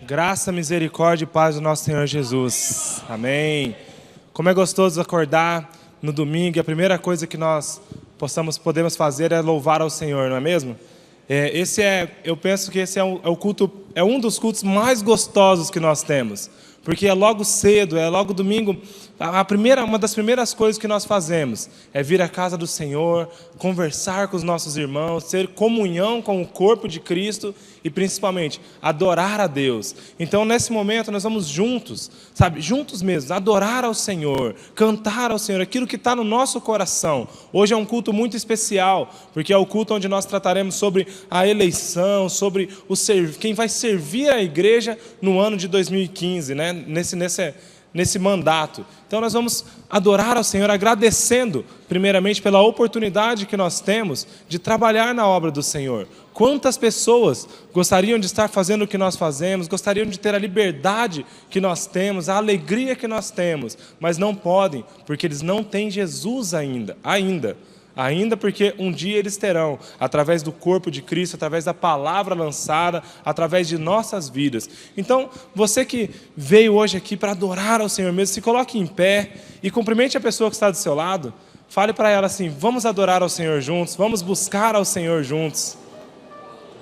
Graça, misericórdia e paz do nosso Senhor Jesus. Amém. Como é gostoso acordar no domingo e a primeira coisa que nós podemos fazer é louvar ao Senhor, não é mesmo? Eu penso que esse é o culto, é um dos cultos mais gostosos que nós temos, porque é logo cedo, é logo domingo. Uma das primeiras coisas que nós fazemos é vir à casa do Senhor, conversar com os nossos irmãos, ter comunhão com o corpo de Cristo e principalmente adorar a Deus. Então nesse momento nós vamos juntos, juntos mesmo, adorar ao Senhor, cantar ao Senhor, aquilo que está no nosso coração. Hoje é um culto muito especial, porque é o culto onde nós trataremos sobre a eleição, sobre quem vai servir a igreja no ano de 2015, né? Nesse mandato. Então nós vamos adorar ao Senhor, agradecendo primeiramente pela oportunidade que nós temos de trabalhar na obra do Senhor. Quantas pessoas gostariam de estar fazendo o que nós fazemos, gostariam de ter a liberdade que nós temos, a alegria que nós temos, mas não podem, porque eles não têm Jesus ainda porque um dia eles terão, através do corpo de Cristo, através da palavra lançada, através de nossas vidas. Então, você que veio hoje aqui para adorar ao Senhor mesmo, se coloque em pé e cumprimente a pessoa que está do seu lado. Fale para ela assim: vamos adorar ao Senhor juntos, vamos buscar ao Senhor juntos.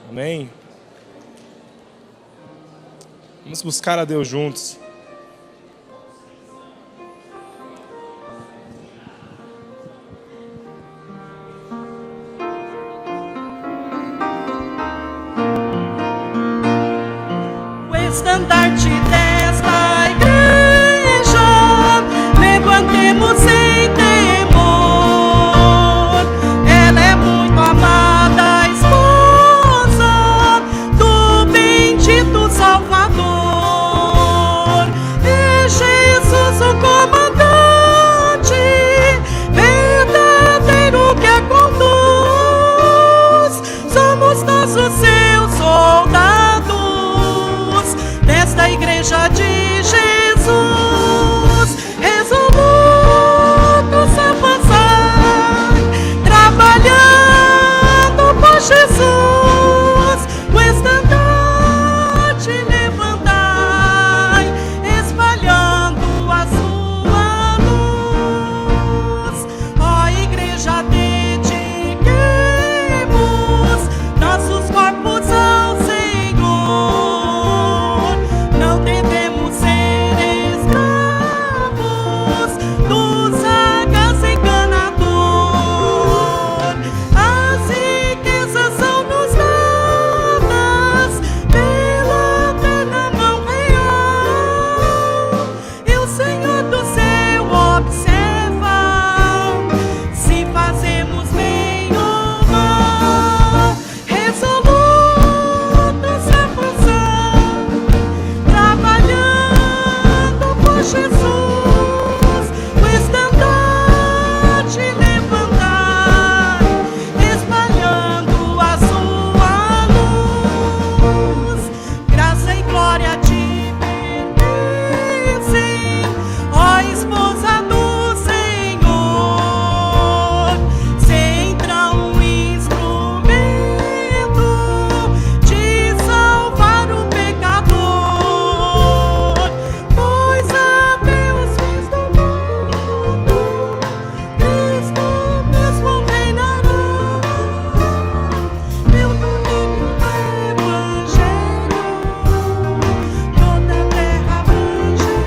Amém? Vamos buscar a Deus juntos. Estandarte desta igreja, levantemos em temor. Ela é muito amada, esposa do bendito Salvador. É Jesus o comandante, verdadeiro que a conduz. Somos nós os seus soldados desta igreja de Jesus, resolutos a avançar, trabalhando por Jesus, o estandarte levantai, espalhando a sua luz. Ó igreja, dediquemos nossos corpos ao Senhor. Não devemos ser escravos do sagaz enganador. As riquezas são nos dadas pela eterna mão real, e o Senhor do céu observa se fazemos bem ou mal. Resolutos a avançar, trabalhando por Jesus, o estandarte levantar, espalhando a sua luz. Graça e glória te pertencem, ó esposa do Senhor. Centra um instrumento de salvar o pecador, pois a Deus fiz do mundo, Cristo mesmo reinará. Meu domínio do Evangelho, toda a terra abrangerá.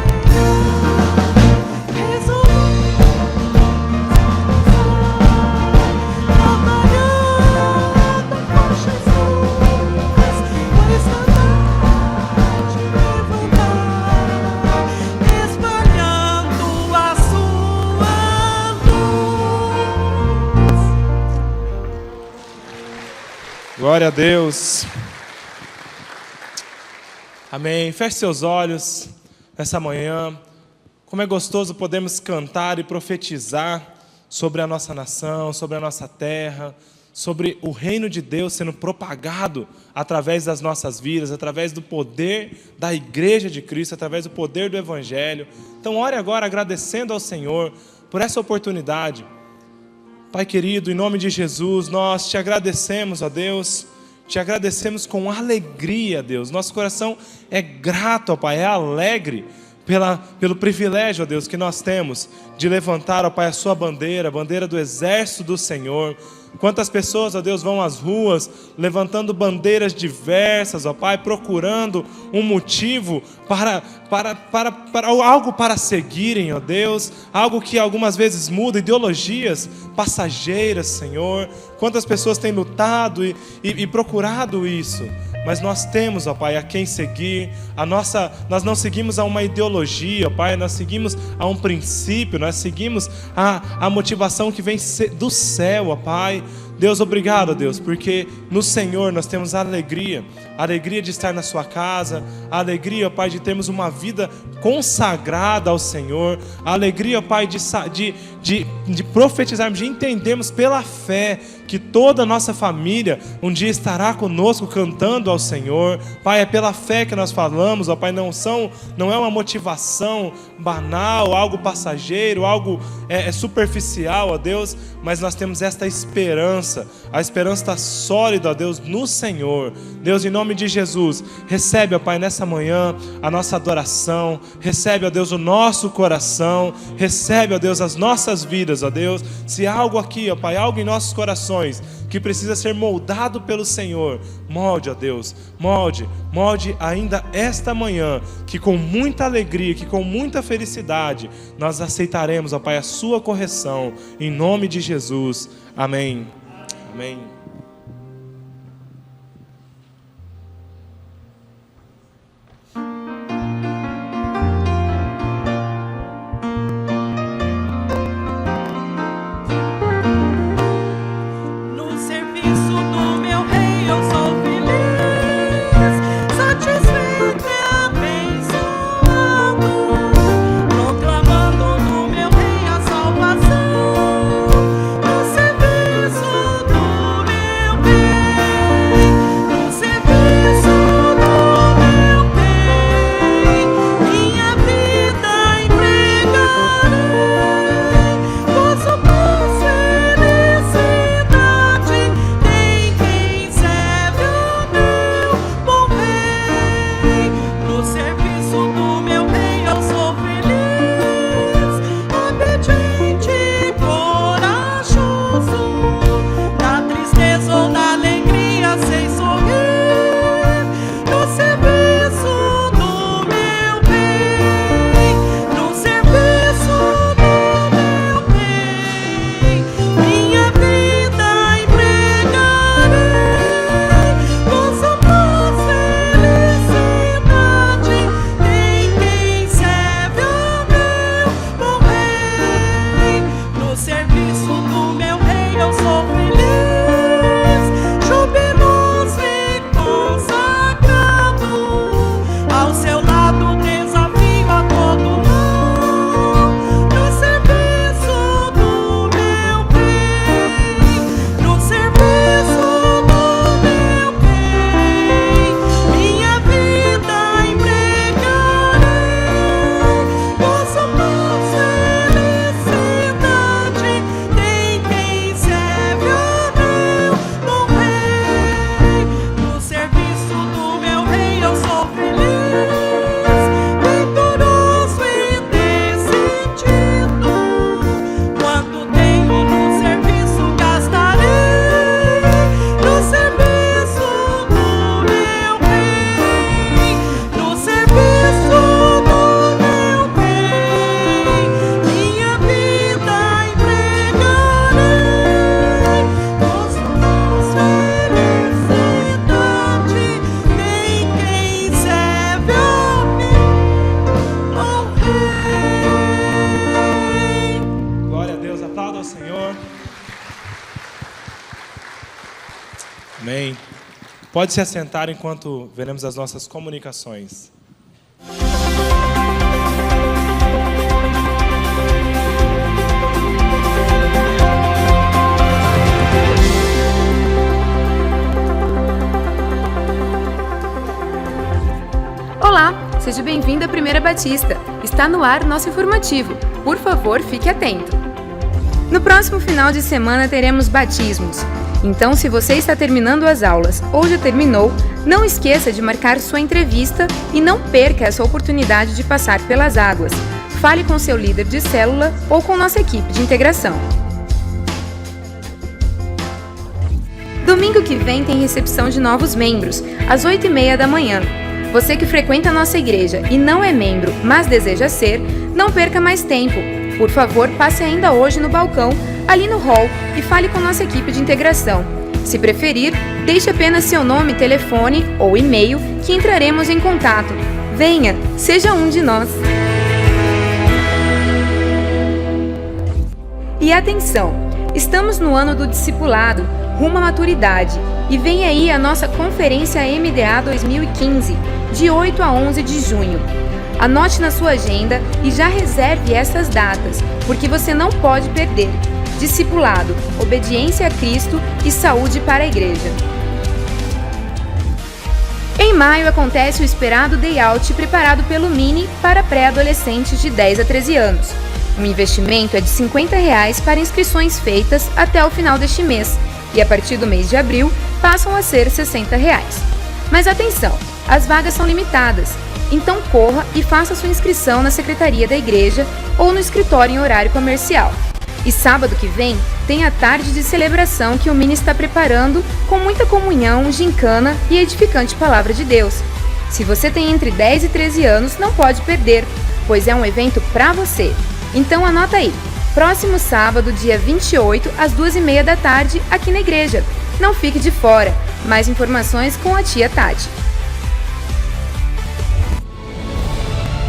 Trabalhando por Jesus, o estandarte levantar, espalhando a sua luz. Glória a Deus. Amém. Feche seus olhos nessa manhã. Como é gostoso podermos cantar e profetizar sobre a nossa nação, sobre a nossa terra, sobre o reino de Deus sendo propagado através das nossas vidas, através do poder da igreja de Cristo, através do poder do Evangelho. Então ore agora agradecendo ao Senhor por essa oportunidade. Pai querido, em nome de Jesus, nós te agradecemos, ó Deus, Te agradecemos com alegria, Deus. Nosso coração é grato, ó Pai, é alegre pelo privilégio, ó Deus, que nós temos de levantar, ó Pai, a sua bandeira, a bandeira do exército do Senhor. Quantas pessoas, ó Deus, vão às ruas levantando bandeiras diversas, ó Pai, procurando um motivo para algo para seguirem, ó Deus, algo que algumas vezes muda, ideologias passageiras, Senhor. Quantas pessoas têm lutado e procurado isso, mas nós temos, ó Pai, a quem seguir. Nós não seguimos a uma ideologia, ó Pai, nós seguimos a um princípio, nós seguimos a motivação que vem do céu, ó Pai. Deus, obrigado, ó Deus, porque no Senhor nós temos alegria de estar na sua casa, a alegria, ó Pai, de termos uma vida consagrada ao Senhor, a alegria, ó Pai, de profetizarmos, de entendermos pela fé que toda a nossa família um dia estará conosco cantando ao Senhor. Pai, é pela fé que nós falamos, ó Pai, não é uma motivação banal, algo passageiro, algo superficial, ó Deus, mas nós temos esta esperança. A esperança está sólida, ó Deus, no Senhor. Deus, em nome de Jesus, recebe, ó Pai, nessa manhã a nossa adoração, recebe, ó Deus, o nosso coração, recebe, ó Deus, as nossas vidas, ó Deus. Se há algo aqui, ó Pai, algo em nossos corações que precisa ser moldado pelo Senhor, molde, ó Deus, molde ainda esta manhã, que com muita alegria, que com muita felicidade, nós aceitaremos, ó Pai, a sua correção, em nome de Jesus, amém, amém. Amém. Pode se assentar enquanto veremos as nossas comunicações. Olá, seja bem-vindo à Primeira Batista. Está no ar nosso informativo. Por favor, fique atento. No próximo final de semana teremos batismos. Então, se você está terminando as aulas ou já terminou, não esqueça de marcar sua entrevista e não perca essa oportunidade de passar pelas águas. Fale com seu líder de célula ou com nossa equipe de integração. Domingo que vem tem recepção de novos membros, às 8h30 da manhã. Você que frequenta a nossa igreja e não é membro, mas deseja ser, não perca mais tempo. Por favor, passe ainda hoje no balcão, ali no hall, e fale com nossa equipe de integração. Se preferir, deixe apenas seu nome, telefone ou e-mail que entraremos em contato. Venha, seja um de nós. E atenção, estamos no ano do discipulado, rumo à maturidade, e vem aí a nossa Conferência MDA 2015, de 8 a 11 de junho. Anote na sua agenda e já reserve essas datas, porque você não pode perder. Discipulado, obediência a Cristo e saúde para a igreja. Em maio acontece o esperado Day Out preparado pelo Mini para pré-adolescentes de 10 a 13 anos. O investimento é de R$ 50 para inscrições feitas até o final deste mês, e a partir do mês de abril passam a ser R$ 60. Mas atenção, as vagas são limitadas, então corra e faça sua inscrição na secretaria da igreja ou no escritório em horário comercial. E sábado que vem tem a tarde de celebração que o Mini está preparando com muita comunhão, gincana e edificante palavra de Deus. Se você tem entre 10 e 13 anos, não pode perder, pois é um evento para você. Então anota aí, próximo sábado, dia 28, às 2h30 da tarde, aqui na igreja. Não fique de fora. Mais informações com a tia Tati.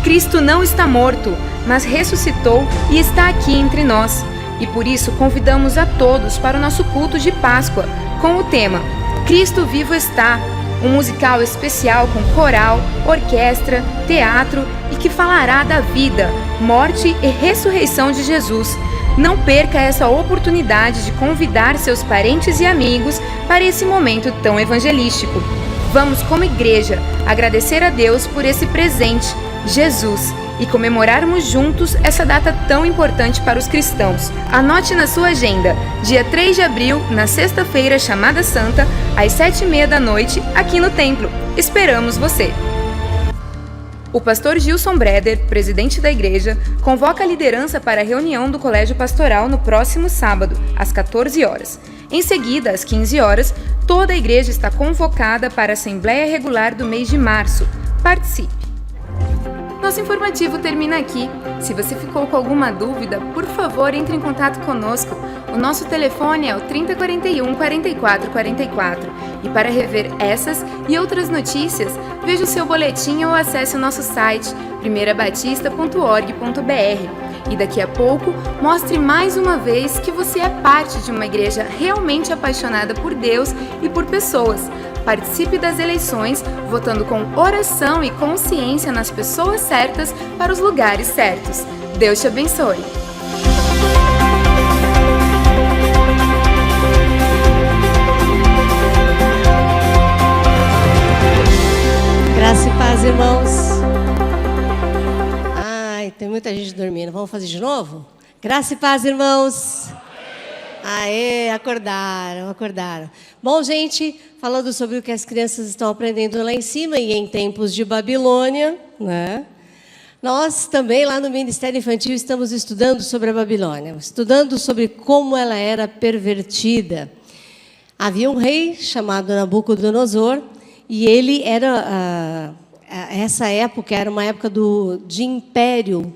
Cristo não está morto, mas ressuscitou e está aqui entre nós. E por isso convidamos a todos para o nosso culto de Páscoa, com o tema Cristo Vivo Está, um musical especial com coral, orquestra, teatro e que falará da vida, morte e ressurreição de Jesus. Não perca essa oportunidade de convidar seus parentes e amigos para esse momento tão evangelístico. Vamos, como igreja, agradecer a Deus por esse presente, Jesus, e comemorarmos juntos essa data tão importante para os cristãos. Anote na sua agenda, dia 3 de abril, na sexta-feira chamada Santa, às 7h30 da noite, aqui no templo. Esperamos você! O pastor Gilson Breder, presidente da igreja, convoca a liderança para a reunião do Colégio Pastoral no próximo sábado, às 14 horas. Em seguida, às 15 horas, toda a igreja está convocada para a Assembleia Regular do mês de março. Participe! Nosso informativo termina aqui. Se você ficou com alguma dúvida, por favor, entre em contato conosco. O nosso telefone é o 3041 4444. E para rever essas e outras notícias, veja o seu boletim ou acesse o nosso site primeirabatista.org.br. E daqui a pouco, mostre mais uma vez que você é parte de uma igreja realmente apaixonada por Deus e por pessoas. Participe das eleições, votando com oração e consciência nas pessoas certas para os lugares certos. Deus te abençoe! Graça e paz, irmãos. Ai, tem muita gente dormindo. Vamos fazer de novo? Graça e paz, irmãos. Aê, acordaram. Bom, gente, falando sobre o que as crianças estão aprendendo lá em cima e em tempos de Babilônia, né? Nós também, lá no Ministério Infantil, estamos estudando sobre a Babilônia, estudando sobre como ela era pervertida. Havia um rei chamado Nabucodonosor, e ele era... essa época era uma época de império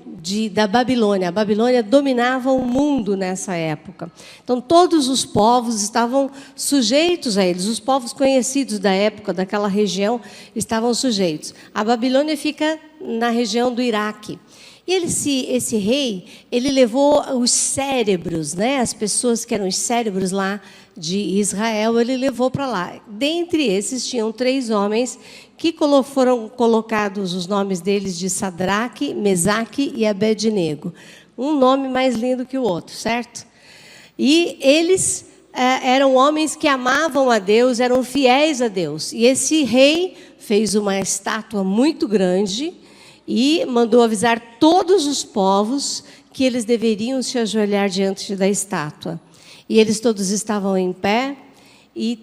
da Babilônia. A Babilônia dominava o mundo nessa época. Então, todos os povos estavam sujeitos a eles. Os povos conhecidos da época, daquela região, estavam sujeitos. A Babilônia fica na região do Iraque. E esse rei, ele levou os cérebros, né? As pessoas que eram os cérebros lá de Israel, ele levou para lá. Dentre esses, tinham 3 homens que foram colocados os nomes deles de Sadraque, Mesaque e Abednego. Um nome mais lindo que o outro, certo? E eles eram homens que amavam a Deus, eram fiéis a Deus. E esse rei fez uma estátua muito grande e mandou avisar todos os povos que eles deveriam se ajoelhar diante da estátua. E eles todos estavam em pé, e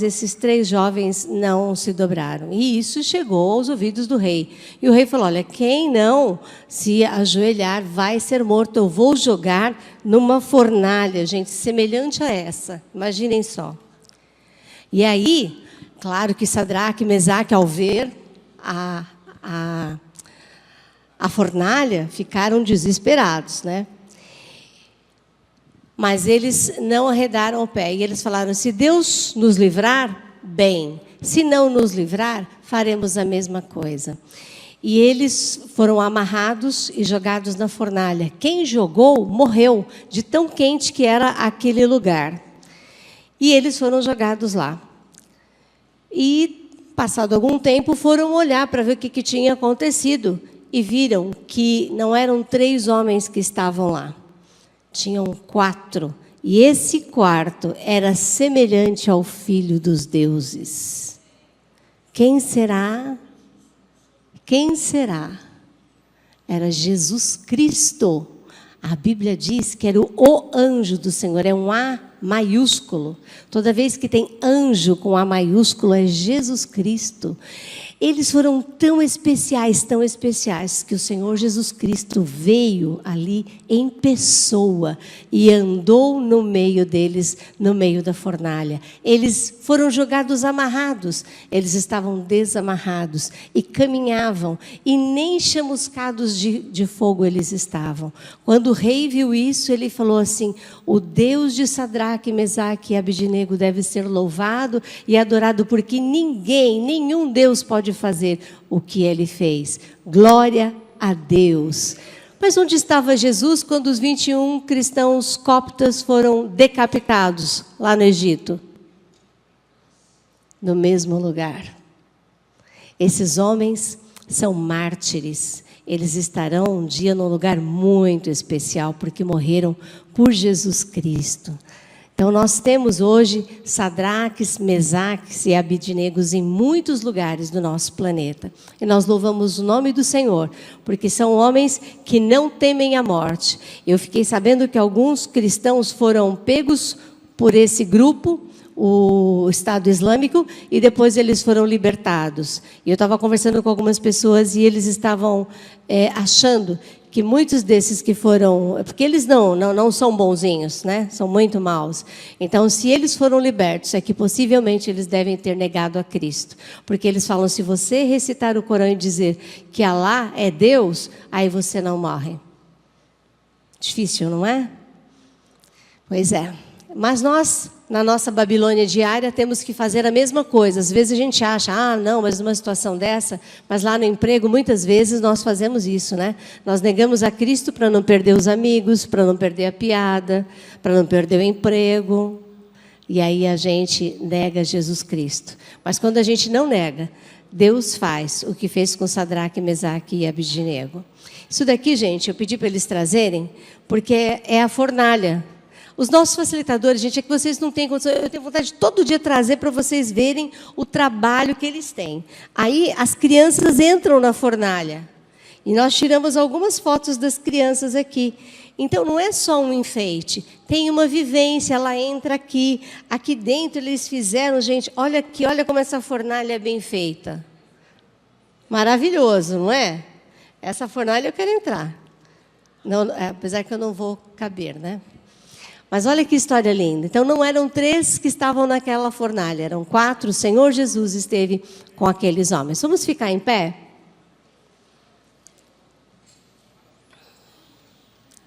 esses 3 jovens não se dobraram. E isso chegou aos ouvidos do rei. E o rei falou: olha, quem não se ajoelhar vai ser morto. Eu vou jogar numa fornalha, gente, semelhante a essa. Imaginem só. E aí, claro que Sadraque e Mesaque, ao ver a fornalha, ficaram desesperados, né? Mas eles não arredaram o pé. E eles falaram: se Deus nos livrar, bem. Se não nos livrar, faremos a mesma coisa. E eles foram amarrados e jogados na fornalha. Quem jogou, morreu, de tão quente que era aquele lugar. E eles foram jogados lá. E, passado algum tempo, foram olhar para ver o que tinha acontecido. E viram que não eram 3 homens que estavam lá. Tinham 4. E esse quarto era semelhante ao Filho dos Deuses. Quem será? Quem será? Era Jesus Cristo. A Bíblia diz que era o anjo do Senhor. É um A maiúsculo. Toda vez que tem anjo com A maiúsculo, é Jesus Cristo. Eles foram tão especiais, que o Senhor Jesus Cristo veio ali em pessoa e andou no meio deles, no meio da fornalha. Eles foram jogados amarrados, eles estavam desamarrados e caminhavam, e nem chamuscados de fogo eles estavam. Quando o rei viu isso, ele falou assim: o Deus de Sadraque, Mesaque e Abednego deve ser louvado e adorado, porque nenhum Deus pode fazer o que ele fez. Glória a Deus. Mas onde estava Jesus quando os 21 cristãos coptas foram decapitados lá no Egito? No mesmo lugar. Esses homens são mártires. Eles estarão um dia num lugar muito especial, porque morreram por Jesus Cristo. Então, nós temos hoje Sadraques, Mesaques e Abednegos em muitos lugares do nosso planeta. E nós louvamos o nome do Senhor, porque são homens que não temem a morte. Eu fiquei sabendo que alguns cristãos foram pegos por esse grupo, o Estado Islâmico, e depois eles foram libertados. E eu estava conversando com algumas pessoas e eles estavam achando que muitos desses que foram... Porque eles não são bonzinhos, né? São muito maus. Então, se eles foram libertos, é que possivelmente eles devem ter negado a Cristo. Porque eles falam: se você recitar o Corão e dizer que Alá é Deus, aí você não morre. Difícil, não é? Pois é. Mas nós, na nossa Babilônia diária, temos que fazer a mesma coisa. Às vezes a gente acha: não, mas numa situação dessa... Mas lá no emprego, muitas vezes, nós fazemos isso, né? Nós negamos a Cristo para não perder os amigos, para não perder a piada, para não perder o emprego. E aí a gente nega Jesus Cristo. Mas quando a gente não nega, Deus faz o que fez com Sadraque, Mesaque e Abednego. Isso daqui, gente, eu pedi para eles trazerem, porque é a fornalha. Os nossos facilitadores, gente, é que vocês não têm condição. Eu tenho vontade de todo dia trazer para vocês verem o trabalho que eles têm. Aí as crianças entram na fornalha. E nós tiramos algumas fotos das crianças aqui. Então, não é só um enfeite. Tem uma vivência, ela entra aqui. Aqui dentro eles fizeram, gente, olha aqui, olha como essa fornalha é bem feita. Maravilhoso, não é? Essa fornalha eu quero entrar. Não, apesar que eu não vou caber, né? Mas olha que história linda. Então, não eram 3 que estavam naquela fornalha, eram 4. O Senhor Jesus esteve com aqueles homens. Vamos ficar em pé?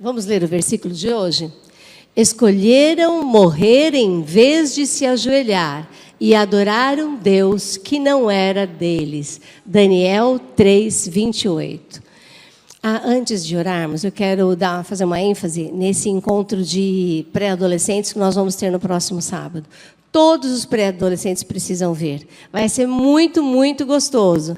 Vamos ler o versículo de hoje? Escolheram morrer em vez de se ajoelhar e adoraram Deus que não era deles. Daniel 3, 28. Antes de orarmos, eu quero fazer uma ênfase nesse encontro de pré-adolescentes que nós vamos ter no próximo sábado. Todos os pré-adolescentes precisam ver. Vai ser muito, muito gostoso.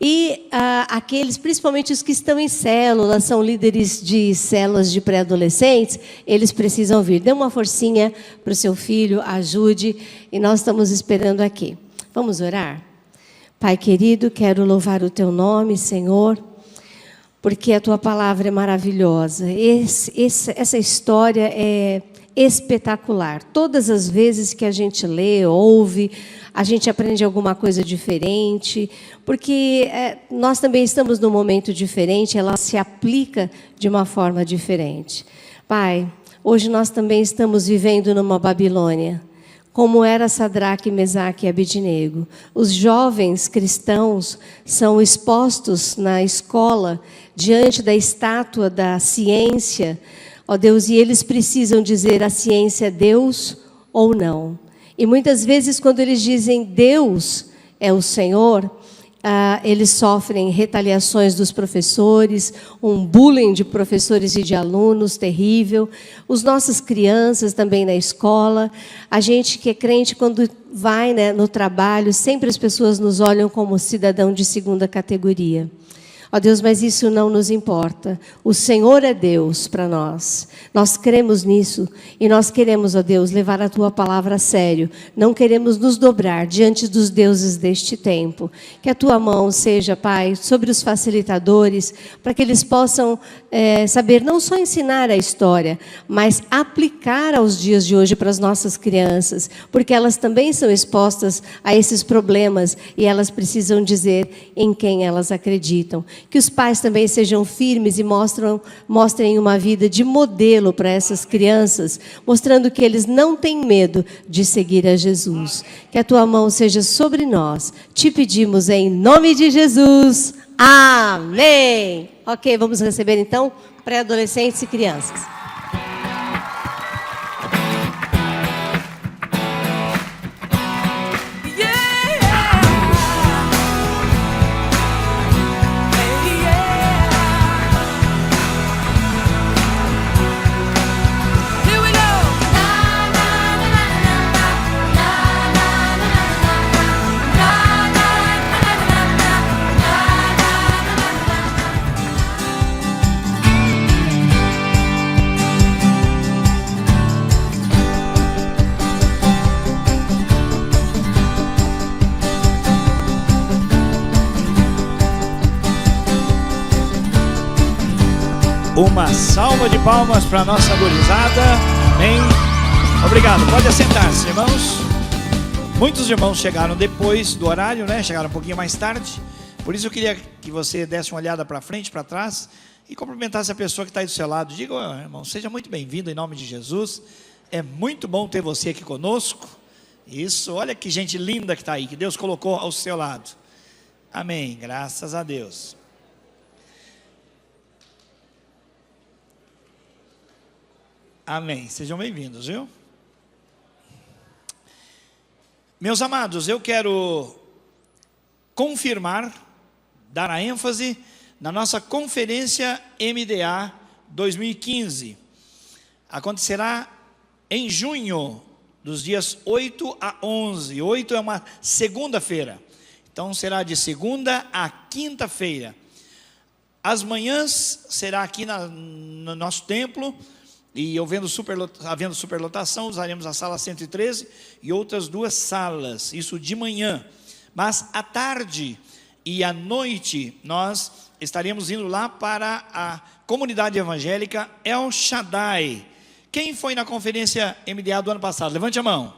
E aqueles, principalmente os que estão em células, são líderes de células de pré-adolescentes, eles precisam vir. Dê uma forcinha para o seu filho, ajude, e nós estamos esperando aqui. Vamos orar? Pai querido, quero louvar o teu nome, Senhor, porque a tua palavra é maravilhosa. Essa história é espetacular. Todas as vezes que a gente lê, ouve, a gente aprende alguma coisa diferente, porque nós também estamos num momento diferente, ela se aplica de uma forma diferente. Pai, hoje nós também estamos vivendo numa Babilônia, como era Sadraque, Mesaque e Abednego. Os jovens cristãos são expostos na escola, diante da estátua da ciência, ó Deus, e eles precisam dizer a ciência é Deus ou não. E muitas vezes quando eles dizem Deus é o Senhor, eles sofrem retaliações dos professores, um bullying de professores e de alunos terrível. Os nossas crianças também na escola. A gente que é crente, quando vai, né, no trabalho, sempre as pessoas nos olham como cidadão de segunda categoria. Ó Deus, mas isso não nos importa. O Senhor é Deus para nós. Nós cremos nisso e nós queremos, ó Deus, levar a Tua palavra a sério. Não queremos nos dobrar diante dos deuses deste tempo. Que a Tua mão seja, Pai, sobre os facilitadores, para que eles possam saber não só ensinar a história, mas aplicar aos dias de hoje para as nossas crianças, porque elas também são expostas a esses problemas e elas precisam dizer em quem elas acreditam. Que os pais também sejam firmes e mostrem uma vida de modelo para essas crianças, mostrando que eles não têm medo de seguir a Jesus. Que a Tua mão seja sobre nós. Te pedimos em nome de Jesus. Amém. Ok, vamos receber então pré-adolescentes e crianças. Uma salva de palmas para a nossa gurizada. Amém. Obrigado. Pode assentar-se, irmãos. Muitos irmãos chegaram depois do horário, né? Chegaram um pouquinho mais tarde. Por isso eu queria que você desse uma olhada para frente, para trás e cumprimentasse a pessoa que está aí do seu lado. Diga, oh, irmão, seja muito bem-vindo em nome de Jesus. É muito bom ter você aqui conosco. Isso, olha que gente linda que está aí, que Deus colocou ao seu lado. Amém. Graças a Deus. Amém. Sejam bem-vindos, viu? Meus amados, eu quero confirmar, dar a ênfase na nossa conferência MDA 2015. Acontecerá em junho, dos dias 8 a 11. 8 é uma segunda-feira. Então será de segunda a quinta-feira. As manhãs será aqui no nosso templo. E havendo superlotação, usaremos a sala 113 e outras 2 salas, isso de manhã. Mas à tarde e à noite, nós estaremos indo lá para a comunidade evangélica El Shaddai. Quem foi na conferência MDA do ano passado? Levante a mão.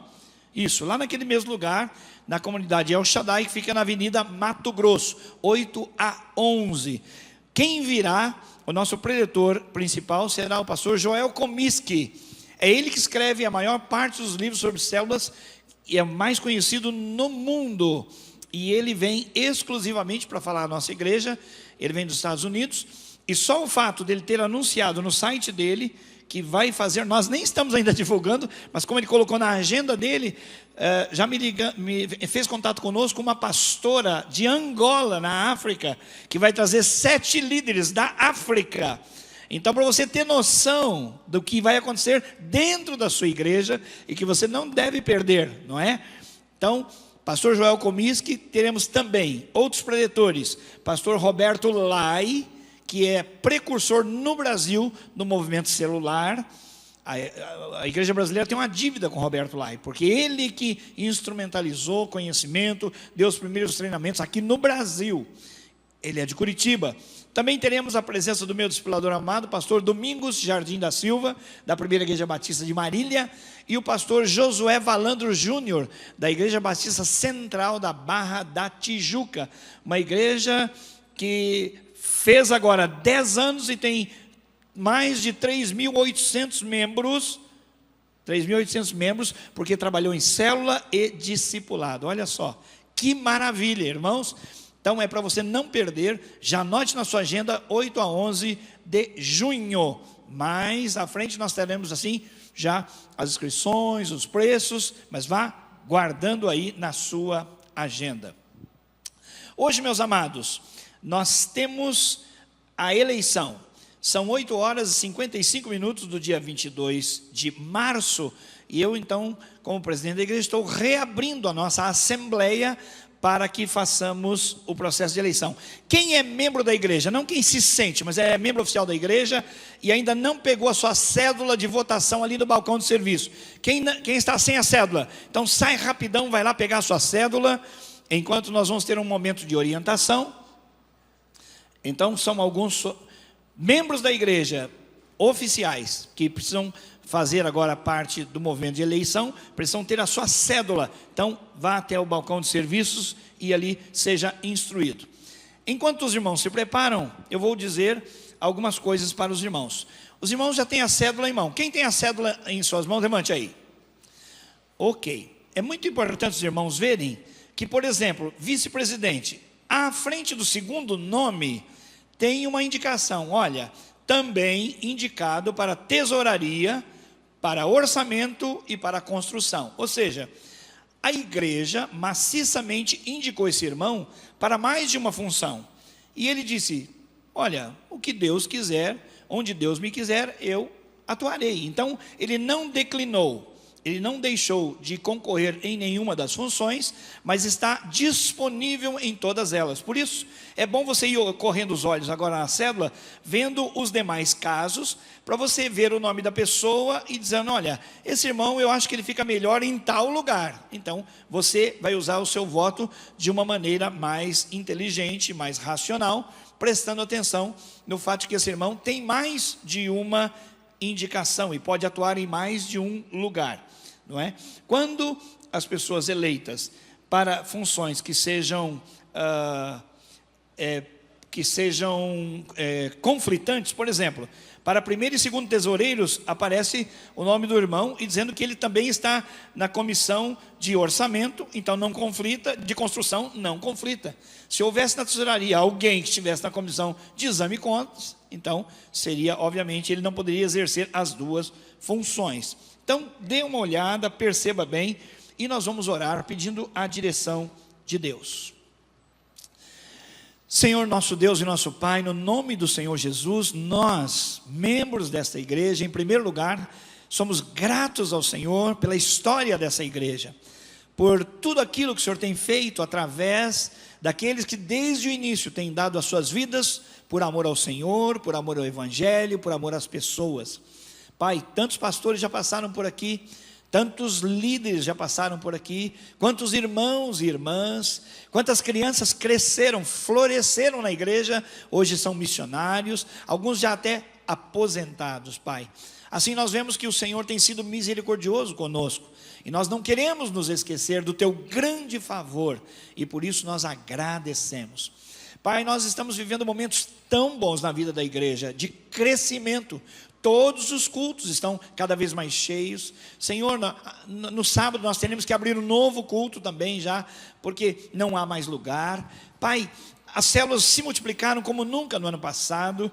Isso, lá naquele mesmo lugar, na comunidade El Shaddai, que fica na Avenida Mato Grosso, 8 a 11. Quem virá? O nosso preletor principal será o pastor Joel Comiskey. É ele que escreve a maior parte dos livros sobre células e é mais conhecido no mundo. E ele vem exclusivamente para falar à nossa igreja. Ele vem dos Estados Unidos. E só o fato dele ter anunciado no site dele que vai fazer, nós nem estamos ainda divulgando, mas como ele colocou na agenda dele, já me fez contato conosco uma pastora de Angola, na África, que vai trazer 7 líderes da África. Então, para você ter noção do que vai acontecer dentro da sua igreja, e que você não deve perder, não é? Então, pastor Joel Comiskey, teremos também outros preletores, pastor Roberto Lai, que é precursor no Brasil no movimento celular. A igreja brasileira tem uma dívida com Roberto Lai, porque ele que instrumentalizou conhecimento, deu os primeiros treinamentos aqui no Brasil. ele é de Curitiba. Também teremos a presença do meu discipulador amado, pastor Domingos Jardim da Silva, da Primeira Igreja Batista de Marília, e o pastor Josué Valandro Júnior, da Igreja Batista Central da Barra da Tijuca, uma igreja que fez agora 10 anos e tem mais de 3.800 membros, 3.800 membros, porque trabalhou em célula e discipulado. Olha só, que maravilha, irmãos. Então é para você não perder, já anote na sua agenda, 8 a 11 de junho. Mais à frente nós teremos assim, já as inscrições, os preços, mas vá guardando aí na sua agenda. Hoje, meus amados, nós temos a eleição. São 8 horas e 55 minutos do dia 22 de março. E eu, então, como presidente da igreja, estou reabrindo a nossa assembleia para que façamos o processo de eleição. Quem é membro da igreja, não quem se sente, mas é membro oficial da igreja e ainda não pegou a sua cédula de votação ali no balcão de serviço. Quem está sem a cédula, então sai rapidão, vai lá pegar a sua cédula, enquanto nós vamos ter um momento de orientação. Então são alguns membros da igreja oficiais que precisam fazer agora parte do movimento de eleição, precisam ter a sua cédula. Então vá até o balcão de serviços e ali seja instruído. Enquanto os irmãos se preparam, eu vou dizer algumas coisas para os irmãos. Os irmãos já têm a cédula em mão. Quem tem a cédula em suas mãos, levante aí. Ok. É muito importante os irmãos verem que, por exemplo, vice-presidente, à frente do segundo nome tem uma indicação, olha, também indicado para tesouraria, para orçamento e para construção. Ou seja, a igreja maciçamente indicou esse irmão para mais de uma função. E ele disse, olha, o que Deus quiser, onde Deus me quiser, eu atuarei. Então, ele não declinou, ele não deixou de concorrer em nenhuma das funções, mas está disponível em todas elas. Por isso, é bom você ir correndo os olhos agora na cédula, vendo os demais casos, para você ver o nome da pessoa e dizendo, olha, esse irmão eu acho que ele fica melhor em tal lugar. Então, você vai usar o seu voto de uma maneira mais inteligente, mais racional, prestando atenção no fato de que esse irmão tem mais de uma indicação e pode atuar em mais de um lugar, não é? Quando as pessoas eleitas para funções que sejam conflitantes, por exemplo, para primeiro e segundo tesoureiros aparece o nome do irmão e dizendo que ele também está na comissão de orçamento, então não conflita, de construção não conflita. Se houvesse na tesouraria alguém que estivesse na comissão de exame e contas, então seria, obviamente, ele não poderia exercer as duas funções. Então dê uma olhada, perceba bem e nós vamos orar pedindo a direção de Deus. Senhor nosso Deus e nosso Pai, no nome do Senhor Jesus, nós, membros desta igreja, em primeiro lugar, somos gratos ao Senhor pela história dessa igreja, por tudo aquilo que o Senhor tem feito através daqueles que desde o início têm dado as suas vidas por amor ao Senhor, por amor ao Evangelho, por amor às pessoas. Pai, tantos pastores já passaram por aqui, tantos líderes já passaram por aqui, quantos irmãos e irmãs, quantas crianças cresceram, floresceram na igreja, hoje são missionários, alguns já até aposentados, Pai. Assim nós vemos que o Senhor tem sido misericordioso conosco, e nós não queremos nos esquecer do Teu grande favor, e por isso nós agradecemos. Pai, nós estamos vivendo momentos tão bons na vida da igreja, de crescimento. Todos os cultos estão cada vez mais cheios. Senhor, no sábado nós teremos que abrir um novo culto também já, porque não há mais lugar. Pai, as células se multiplicaram como nunca no ano passado,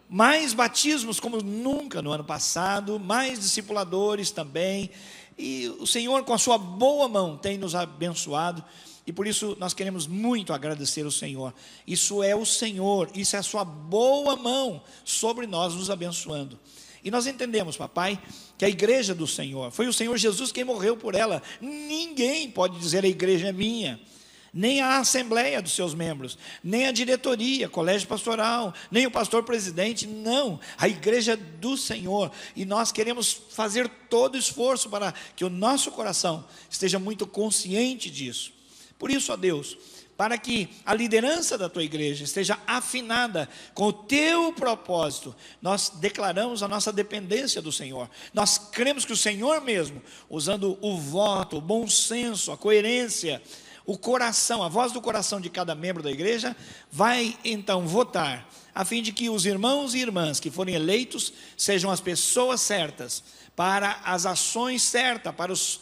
mais batismos como nunca no ano passado, mais discipuladores também. E o Senhor, com a sua boa mão, tem nos abençoado. E por isso nós queremos muito agradecer ao Senhor. Isso é o Senhor, isso é a sua boa mão sobre nós nos abençoando. E nós entendemos, papai, que a igreja do Senhor, foi o Senhor Jesus quem morreu por ela. Ninguém pode dizer a igreja é minha, nem a assembleia dos seus membros, nem a diretoria, colégio pastoral, nem o pastor presidente, não, a igreja do Senhor. E nós queremos fazer todo o esforço para que o nosso coração esteja muito consciente disso. Por isso, ó Deus, para que a liderança da tua igreja esteja afinada com o teu propósito, nós declaramos a nossa dependência do Senhor. Nós cremos que o Senhor mesmo, usando o voto, o bom senso, a coerência, o coração, a voz do coração de cada membro da igreja, vai então votar, a fim de que os irmãos e irmãs que forem eleitos sejam as pessoas certas, para as ações certas, para os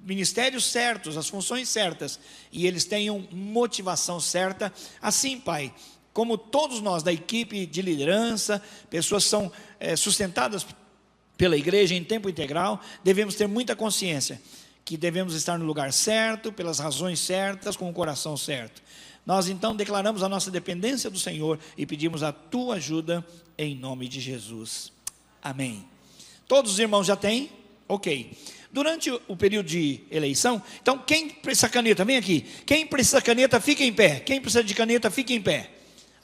ministérios certos, as funções certas, e eles tenham motivação certa. Assim, Pai, como todos nós da equipe de liderança, pessoas são sustentadas pela igreja em tempo integral, devemos ter muita consciência que devemos estar no lugar certo, pelas razões certas, com o coração certo. Nós então declaramos a nossa dependência do Senhor e pedimos a tua ajuda em nome de Jesus. Amém. Todos os irmãos já têm? Ok. Durante o período de eleição, então quem precisa de caneta, vem aqui. Quem precisa de caneta, fica em pé. Quem precisa de caneta, fica em pé.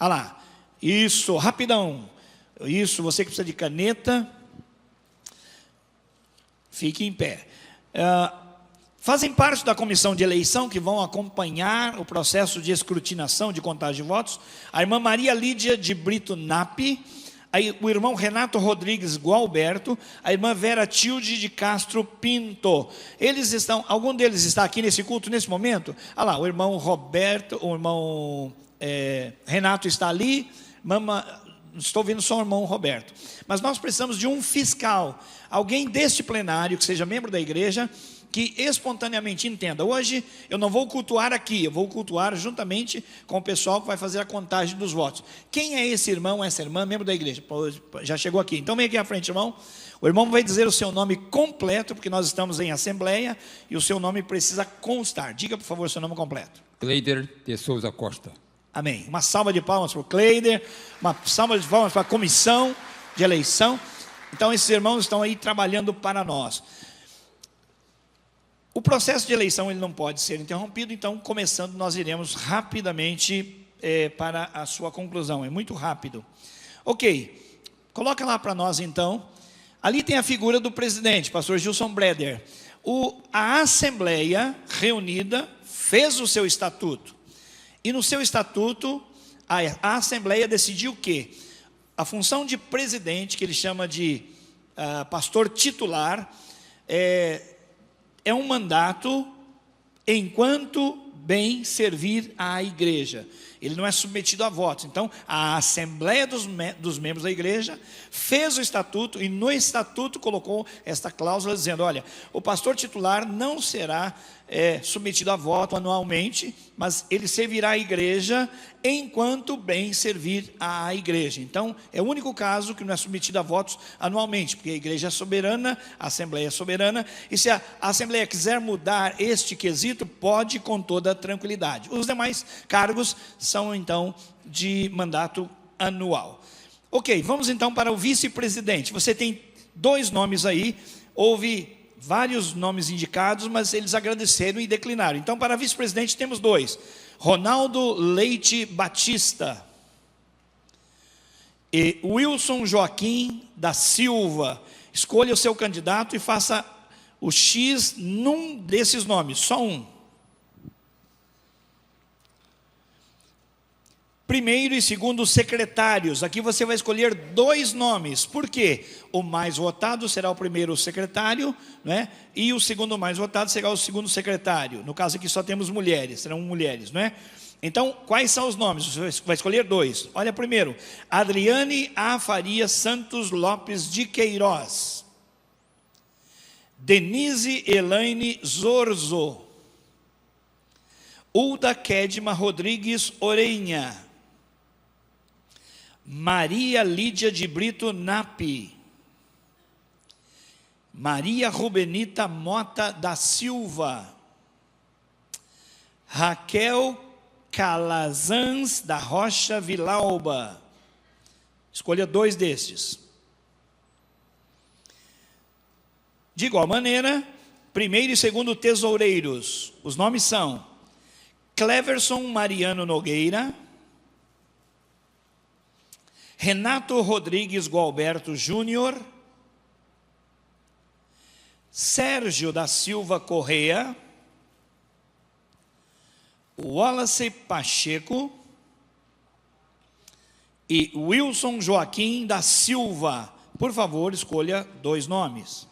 Olha lá. Isso, rapidão. Isso, você que precisa de caneta, fique em pé. Fazem parte da comissão de eleição que vão acompanhar o processo de escrutinação, de contagem de votos, a irmã Maria Lídia de Brito Napi, o irmão Renato Rodrigues Gualberto, a irmã Vera Tilde de Castro Pinto. Algum deles está aqui nesse culto nesse momento? Olha lá, o irmão Roberto, o irmão Renato está ali, estou vendo só o irmão Roberto. Mas nós precisamos de um fiscal, alguém deste plenário que seja membro da igreja, que espontaneamente entenda, hoje eu não vou cultuar aqui, eu vou cultuar juntamente com o pessoal que vai fazer a contagem dos votos. Quem é esse irmão, essa irmã, membro da igreja? Já chegou aqui, então vem aqui à frente, irmão. O irmão vai dizer o seu nome completo, porque nós estamos em assembleia, e o seu nome precisa constar. Diga, por favor, o seu nome completo. Cleider de Souza Costa. Amém. Uma salva de palmas para o Cleider, uma salva de palmas para a comissão de eleição. Então esses irmãos estão aí trabalhando para nós. O processo de eleição ele não pode ser interrompido, então, começando, nós iremos rapidamente para a sua conclusão, é muito rápido. Ok, coloca lá para nós, então, ali tem a figura do presidente, pastor Gilson Breder. A Assembleia reunida fez o seu estatuto, e no seu estatuto, a Assembleia decidiu que a função de presidente, que ele chama de pastor titular, é um mandato enquanto bem servir à igreja. Ele não é submetido a votos. Então, a Assembleia dos membros da igreja fez o estatuto e no estatuto colocou esta cláusula dizendo, olha, o pastor titular não será submetido a voto anualmente, mas ele servirá à igreja enquanto bem servir à igreja. Então, é o único caso que não é submetido a votos anualmente, porque a igreja é soberana, a Assembleia é soberana, e se a Assembleia quiser mudar este quesito, pode com toda tranquilidade. Os demais cargos são então de mandato anual. Ok, vamos então para o vice-presidente. Você tem 2 nomes aí, houve vários nomes indicados, mas eles agradeceram e declinaram. Então, para vice-presidente temos 2, Ronaldo Leite Batista e Wilson Joaquim da Silva. Escolha o seu candidato e faça o X num desses nomes, só um. Primeiro e segundo secretários, aqui você vai escolher 2 nomes, por quê? O mais votado será o primeiro secretário, né? E o segundo mais votado será o segundo secretário. No caso aqui só temos mulheres, serão mulheres, não é? Então, quais são os nomes? Você vai escolher 2. Olha primeiro, Adriane A. Faria Santos Lopes de Queiroz, Denise Elaine Zorzo, Ulda Kedma Rodrigues Orenha, Maria Lídia de Brito Napi, Maria Rubenita Mota da Silva, Raquel Calazans da Rocha Vilauba. Escolha 2 destes. De igual maneira, primeiro e segundo tesoureiros. Os nomes são Cleverson Mariano Nogueira, Renato Rodrigues Gualberto Júnior, Sérgio da Silva Correia, Wallace Pacheco e Wilson Joaquim da Silva. Por favor, escolha 2 nomes.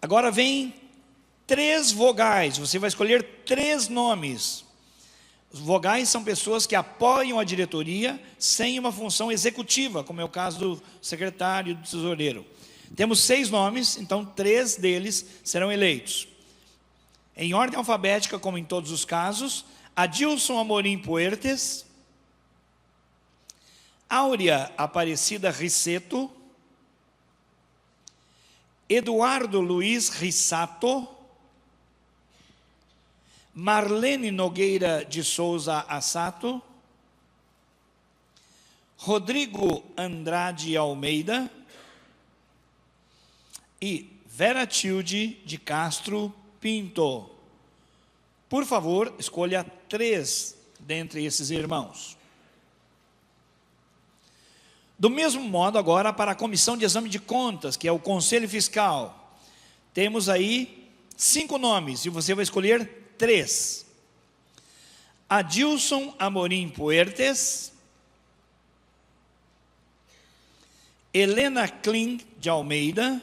Agora vem 3 vogais. Você vai escolher 3 nomes. Os vogais são pessoas que apoiam a diretoria sem uma função executiva, como é o caso do secretário e do tesoureiro. Temos 6 nomes, então 3 deles serão eleitos. Em ordem alfabética, como em todos os casos: Adilson Amorim Puertes, Áurea Aparecida Risseto, Eduardo Luiz Rissato, Marlene Nogueira de Souza Assato, Rodrigo Andrade Almeida e Vera Tilde de Castro Pinto. Por favor, escolha 3 dentre esses irmãos. Do mesmo modo, agora, para a Comissão de Exame de Contas, que é o Conselho Fiscal, temos aí 5 nomes, e você vai escolher 3. Adilson Amorim Puertes, Helena Kling de Almeida,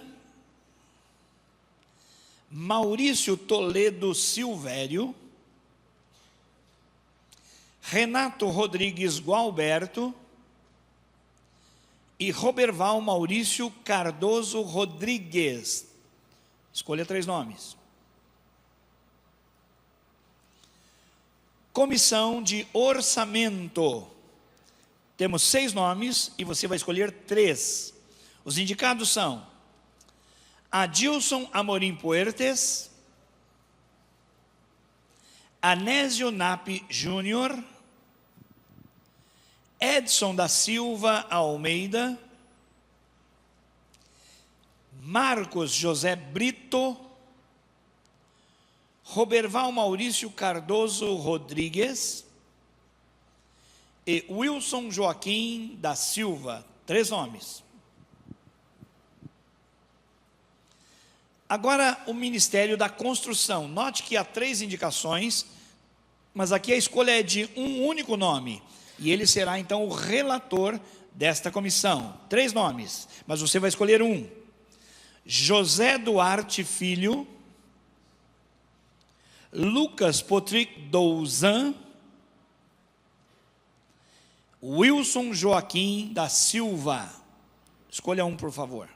Maurício Toledo Silvério, Renato Rodrigues Gualberto e Roberval Maurício Cardoso Rodrigues. Escolha 3 nomes. Comissão de Orçamento. Temos 6 nomes e você vai escolher 3. Os indicados são Adilson Amorim Puertes, Anésio Nap Júnior, Edson da Silva Almeida, Marcos José Brito, Roberval Maurício Cardoso Rodrigues e Wilson Joaquim da Silva. 3 nomes. Agora, o Ministério da Construção. Note que há 3 indicações, mas aqui a escolha é de um único nome. E ele será, então, o relator desta comissão. 3 nomes, mas você vai escolher um. José Duarte Filho, Lucas Potric Douzan, Wilson Joaquim da Silva. Escolha um, por favor.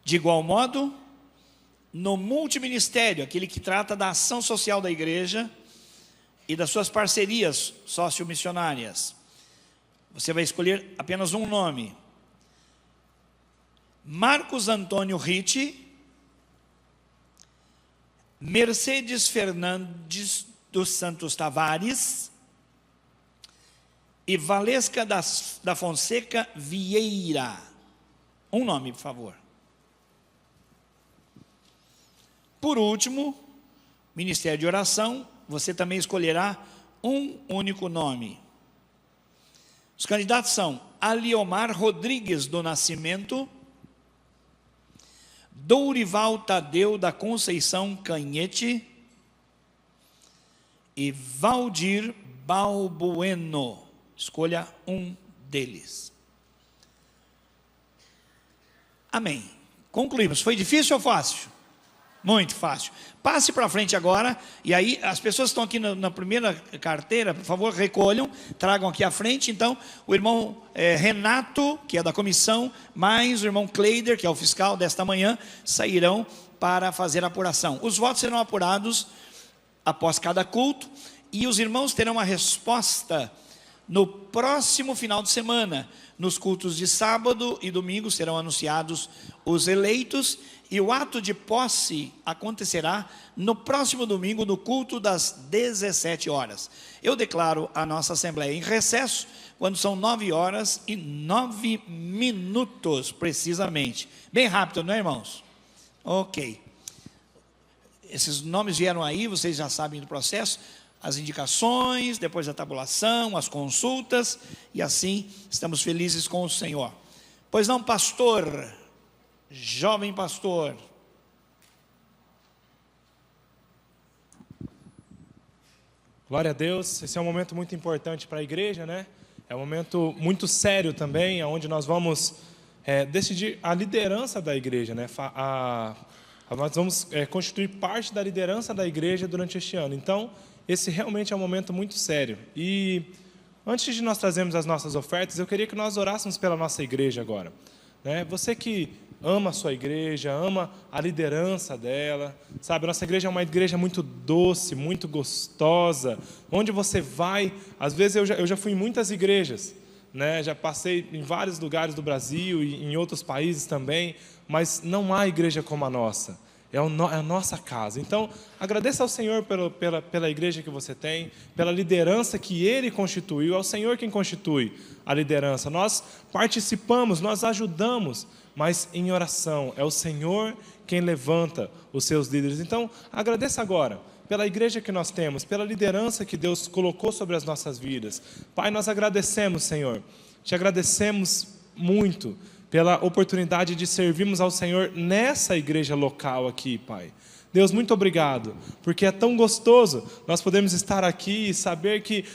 De igual modo, no multiministério, aquele que trata da ação social da igreja e das suas parcerias sociomissionárias, você vai escolher apenas um nome. Marcos Antônio Ritti, Mercedes Fernandes dos Santos Tavares e Valesca da Fonseca Vieira. Um nome, por favor. Por último, Ministério de Oração, você também escolherá um único nome. Os candidatos são Aliomar Rodrigues do Nascimento, Dourival Tadeu da Conceição Canhete e Valdir Balbueno. Escolha um deles. Amém. Concluímos. Foi difícil ou fácil? Muito fácil. Passe para frente agora, e aí as pessoas que estão aqui na primeira carteira, por favor, recolham, tragam aqui à frente. Então, o irmão Renato, que é da comissão, mais o irmão Kleider, que é o fiscal desta manhã, sairão para fazer a apuração. Os votos serão apurados após cada culto, e os irmãos terão a resposta no próximo final de semana. Nos cultos de sábado e domingo serão anunciados os eleitos, e o ato de posse acontecerá no próximo domingo, no culto das 17 horas. Eu declaro a nossa assembleia em recesso, quando são 9h09, precisamente. Bem rápido, não é, irmãos? Ok. Esses nomes vieram aí, vocês já sabem do processo. As indicações, depois a tabulação, as consultas, e assim estamos felizes com o Senhor. Pois não, pastor, jovem pastor? Glória a Deus. Esse é um momento muito importante para a igreja, né? É um momento muito sério também, onde nós vamos decidir a liderança da igreja, né? Nós vamos constituir parte da liderança da igreja durante este ano. Então, esse realmente é um momento muito sério. E antes de nós trazermos as nossas ofertas, eu queria que nós orássemos pela nossa igreja agora, né? Você que ama a sua igreja, ama a liderança dela, sabe? A nossa igreja é uma igreja muito doce, muito gostosa. Onde você vai, às vezes eu já fui em muitas igrejas, né? Já passei em vários lugares do Brasil e em outros países também, mas não há igreja como a nossa. É a nossa casa. Então, agradeça ao Senhor pela igreja que você tem, pela liderança que Ele constituiu. É o Senhor quem constitui a liderança. Nós participamos, nós ajudamos, mas em oração. É o Senhor quem levanta os seus líderes. Então, agradeça agora pela igreja que nós temos, pela liderança que Deus colocou sobre as nossas vidas. Pai, nós agradecemos, Senhor. Te agradecemos muito pela oportunidade de servirmos ao Senhor nessa igreja local aqui, Pai. Deus, muito obrigado, porque é tão gostoso nós podemos estar aqui e saber que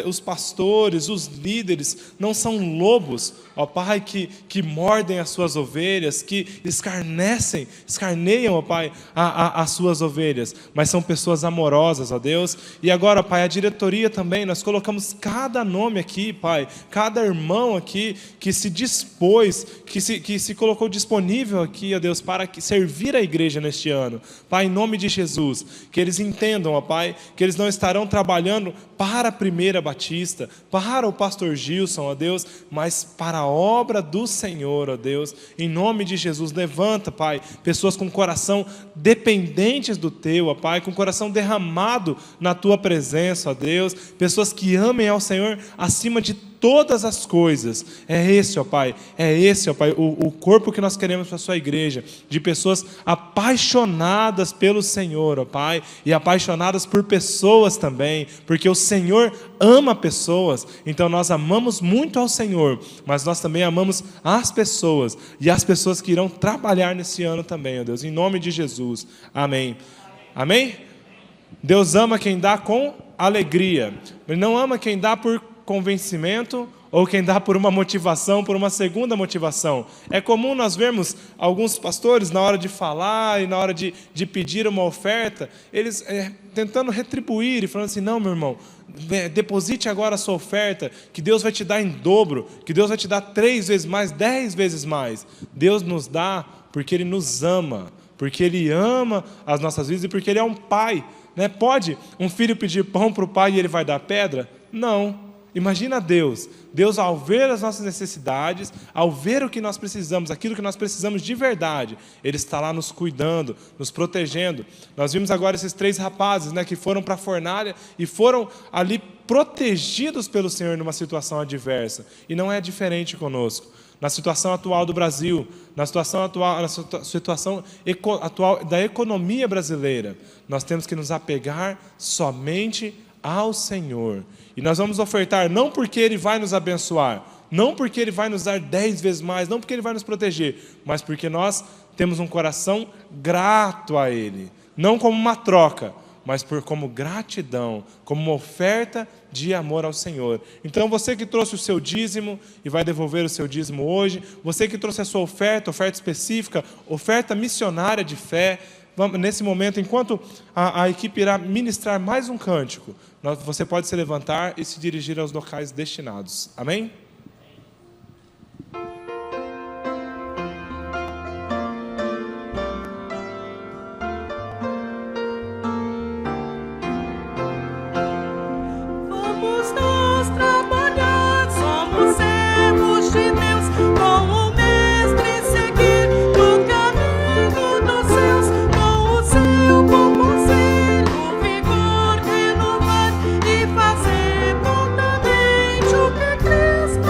os pastores, os líderes, não são lobos, ó Pai, que mordem as suas ovelhas, que escarneiam, ó Pai, as suas ovelhas, mas são pessoas amorosas, ó Deus. E agora, Pai, a diretoria também, nós colocamos cada nome aqui, Pai, cada irmão aqui que se dispôs, que se colocou disponível aqui, ó Deus, para servir a igreja neste ano. Pai, em nome de Jesus, que eles entendam, ó Pai, que eles não estarão trabalhando para a Primeira Batista, para o pastor Gilson, ó Deus, mas para a obra do Senhor, ó Deus. Em nome de Jesus, levanta, Pai, pessoas com coração dependentes do Teu, ó Pai, com coração derramado na Tua presença, ó Deus, pessoas que amem ao Senhor acima de todas as coisas. É esse, ó Pai, o corpo que nós queremos para a sua igreja, de pessoas apaixonadas pelo Senhor, ó Pai, e apaixonadas por pessoas também, porque o Senhor ama pessoas. Então nós amamos muito ao Senhor, mas nós também amamos as pessoas, e as pessoas que irão trabalhar nesse ano também, ó Deus, em nome de Jesus, amém. Amém? Deus ama quem dá com alegria, Ele não ama quem dá por convencimento ou quem dá por uma motivação, por uma segunda motivação. É comum nós vermos alguns pastores, na hora de falar e na hora de pedir uma oferta, eles tentando retribuir e falando assim: não, meu irmão, deposite agora a sua oferta, que Deus vai te dar em dobro, que Deus vai te dar 3 vezes mais, 10 vezes mais. Deus nos dá porque Ele nos ama, porque Ele ama as nossas vidas e porque Ele é um pai, né? Pode um filho pedir pão para o pai e ele vai dar pedra? Não. Imagina Deus, ao ver as nossas necessidades, ao ver o que nós precisamos, aquilo que nós precisamos de verdade, Ele está lá nos cuidando, nos protegendo. Nós vimos agora esses 3 rapazes, né, que foram para a fornalha e foram ali protegidos pelo Senhor numa situação adversa. E não é diferente conosco. Na situação atual do Brasil, na situação atual da economia brasileira, nós temos que nos apegar somente ao Senhor. E nós vamos ofertar não porque Ele vai nos abençoar, não porque Ele vai nos dar 10 vezes mais, não porque Ele vai nos proteger, mas porque nós temos um coração grato a Ele. Não como uma troca, mas como gratidão, como uma oferta de amor ao Senhor. Então você que trouxe o seu dízimo e vai devolver o seu dízimo hoje, você que trouxe a sua oferta específica, oferta missionária de fé, nesse momento, enquanto a equipe irá ministrar mais um cântico, você pode se levantar e se dirigir aos locais destinados. Amém? Vamos nós trabalhar, somos servos de Deus, com o Mestre seguir no caminho dos céus, com o seu bom conselho, vigor renovar e fazer prontamente o que Cristo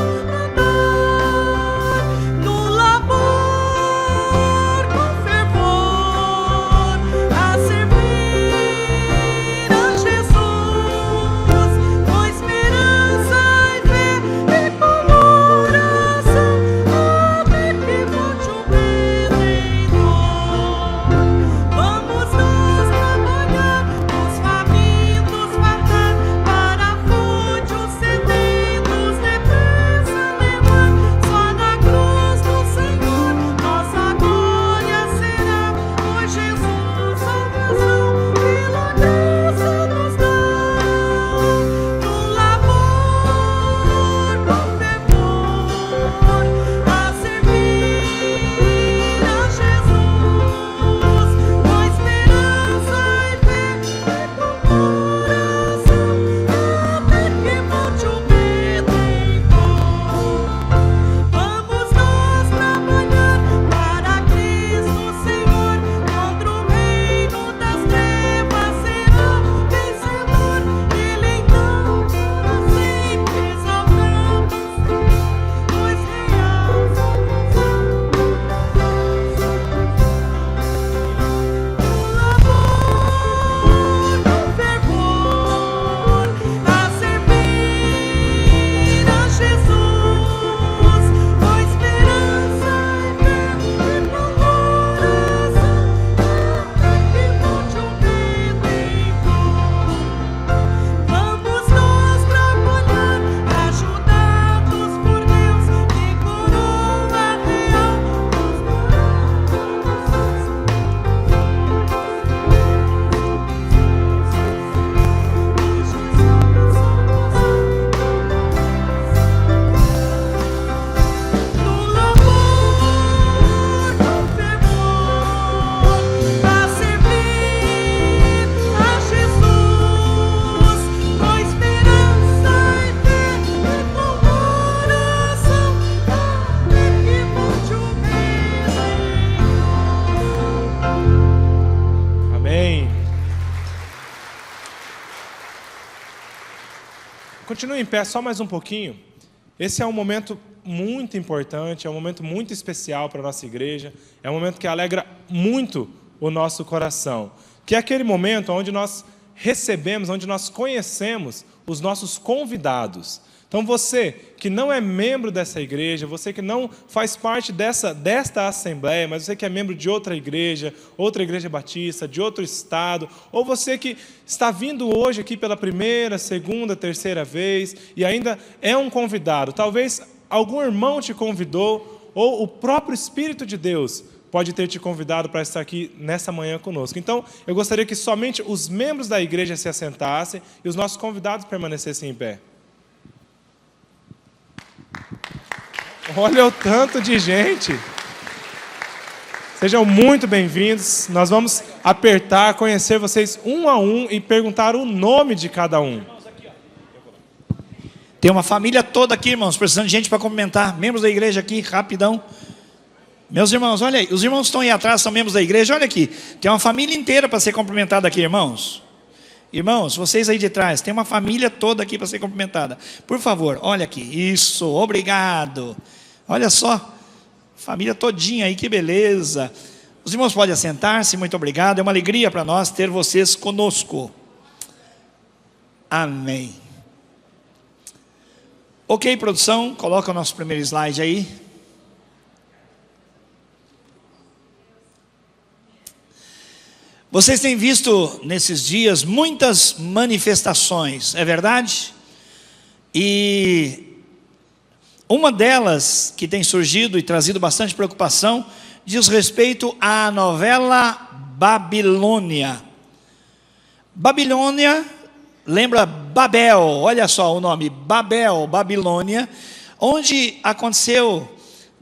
Continue em pé só mais um pouquinho. Esse é um momento muito importante, é um momento muito especial para a nossa igreja, é um momento que alegra muito o nosso coração, que é aquele momento onde nós recebemos, onde nós conhecemos os nossos convidados. Então você que não é membro dessa igreja, você que não faz parte desta assembleia, mas você que é membro de outra igreja batista, de outro estado, ou você que está vindo hoje aqui pela primeira, segunda, terceira vez e ainda é um convidado, talvez algum irmão te convidou, ou o próprio Espírito de Deus pode ter te convidado para estar aqui nessa manhã conosco. Então, eu gostaria que somente os membros da igreja se assentassem e os nossos convidados permanecessem em pé. Olha o tanto de gente. Sejam muito bem-vindos. Nós vamos apertar, conhecer vocês um a um e perguntar o nome de cada um. Tem uma família toda aqui, irmãos, precisando de gente para cumprimentar. Membros da igreja aqui, rapidão. Meus irmãos, olha aí. Os irmãos que estão aí atrás são membros da igreja. Olha aqui. Tem uma família inteira para ser cumprimentada aqui, irmãos. Irmãos, vocês aí de trás, tem uma família toda aqui para ser cumprimentada. Por favor, olha aqui. Isso, obrigado. Olha só. Família todinha aí, que beleza. Os irmãos podem assentar-se, muito obrigado. É uma alegria para nós ter vocês conosco. Amém. Ok, produção, coloca o nosso primeiro slide aí. Vocês têm visto nesses dias muitas manifestações, é verdade? E uma delas que tem surgido e trazido bastante preocupação diz respeito à novela Babilônia. Babilônia lembra Babel, olha só o nome, Babel, Babilônia, onde aconteceu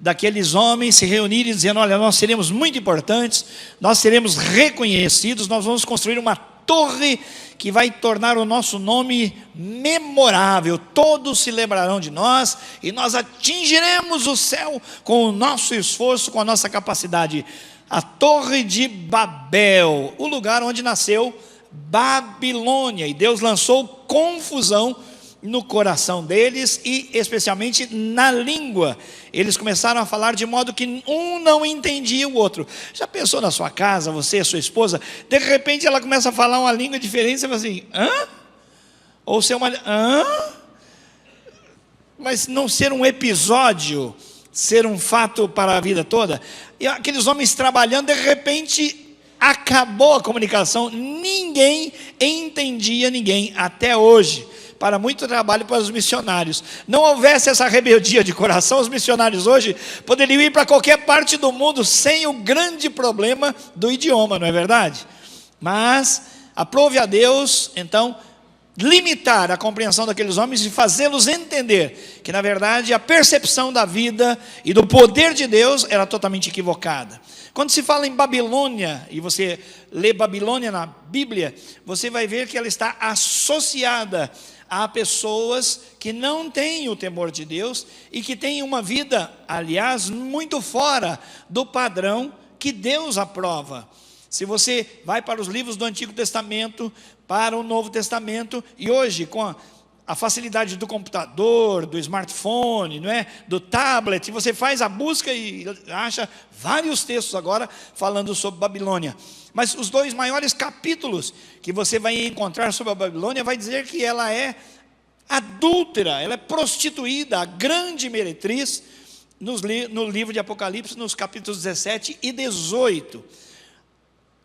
daqueles homens se reunirem dizendo, olha, nós seremos muito importantes, nós seremos reconhecidos, nós vamos construir uma torre que vai tornar o nosso nome memorável, todos se lembrarão de nós, e nós atingiremos o céu com o nosso esforço, com a nossa capacidade. A Torre de Babel, o lugar onde nasceu Babilônia, e Deus lançou confusão no coração deles e especialmente na língua. Eles começaram a falar de modo que um não entendia o outro. Já pensou na sua casa, você e a sua esposa, de repente ela começa a falar uma língua diferente, você fala assim, hã? Ou ser uma, hã? Mas não ser um episódio, ser um fato para a vida toda. E aqueles homens trabalhando, de repente acabou a comunicação, ninguém entendia ninguém até hoje. Para muito trabalho para os missionários. Não houvesse essa rebeldia de coração, os missionários hoje poderiam ir para qualquer parte do mundo sem o grande problema do idioma, não é verdade? Mas aprove a Deus, então, limitar a compreensão daqueles homens e fazê-los entender que, na verdade, a percepção da vida e do poder de Deus era totalmente equivocada. Quando se fala em Babilônia, e você lê Babilônia na Bíblia, você vai ver que ela está associada a pessoas que não têm o temor de Deus e que têm uma vida, aliás, muito fora do padrão que Deus aprova. Se você vai para os livros do Antigo Testamento, para o Novo Testamento, e hoje com a facilidade do computador, do smartphone, não é? Do tablet, você faz a busca e acha vários textos agora falando sobre Babilônia. Mas os dois maiores capítulos que você vai encontrar sobre a Babilônia vai dizer que ela é adúltera, ela é prostituída, a grande meretriz, no livro de Apocalipse, nos capítulos 17 e 18.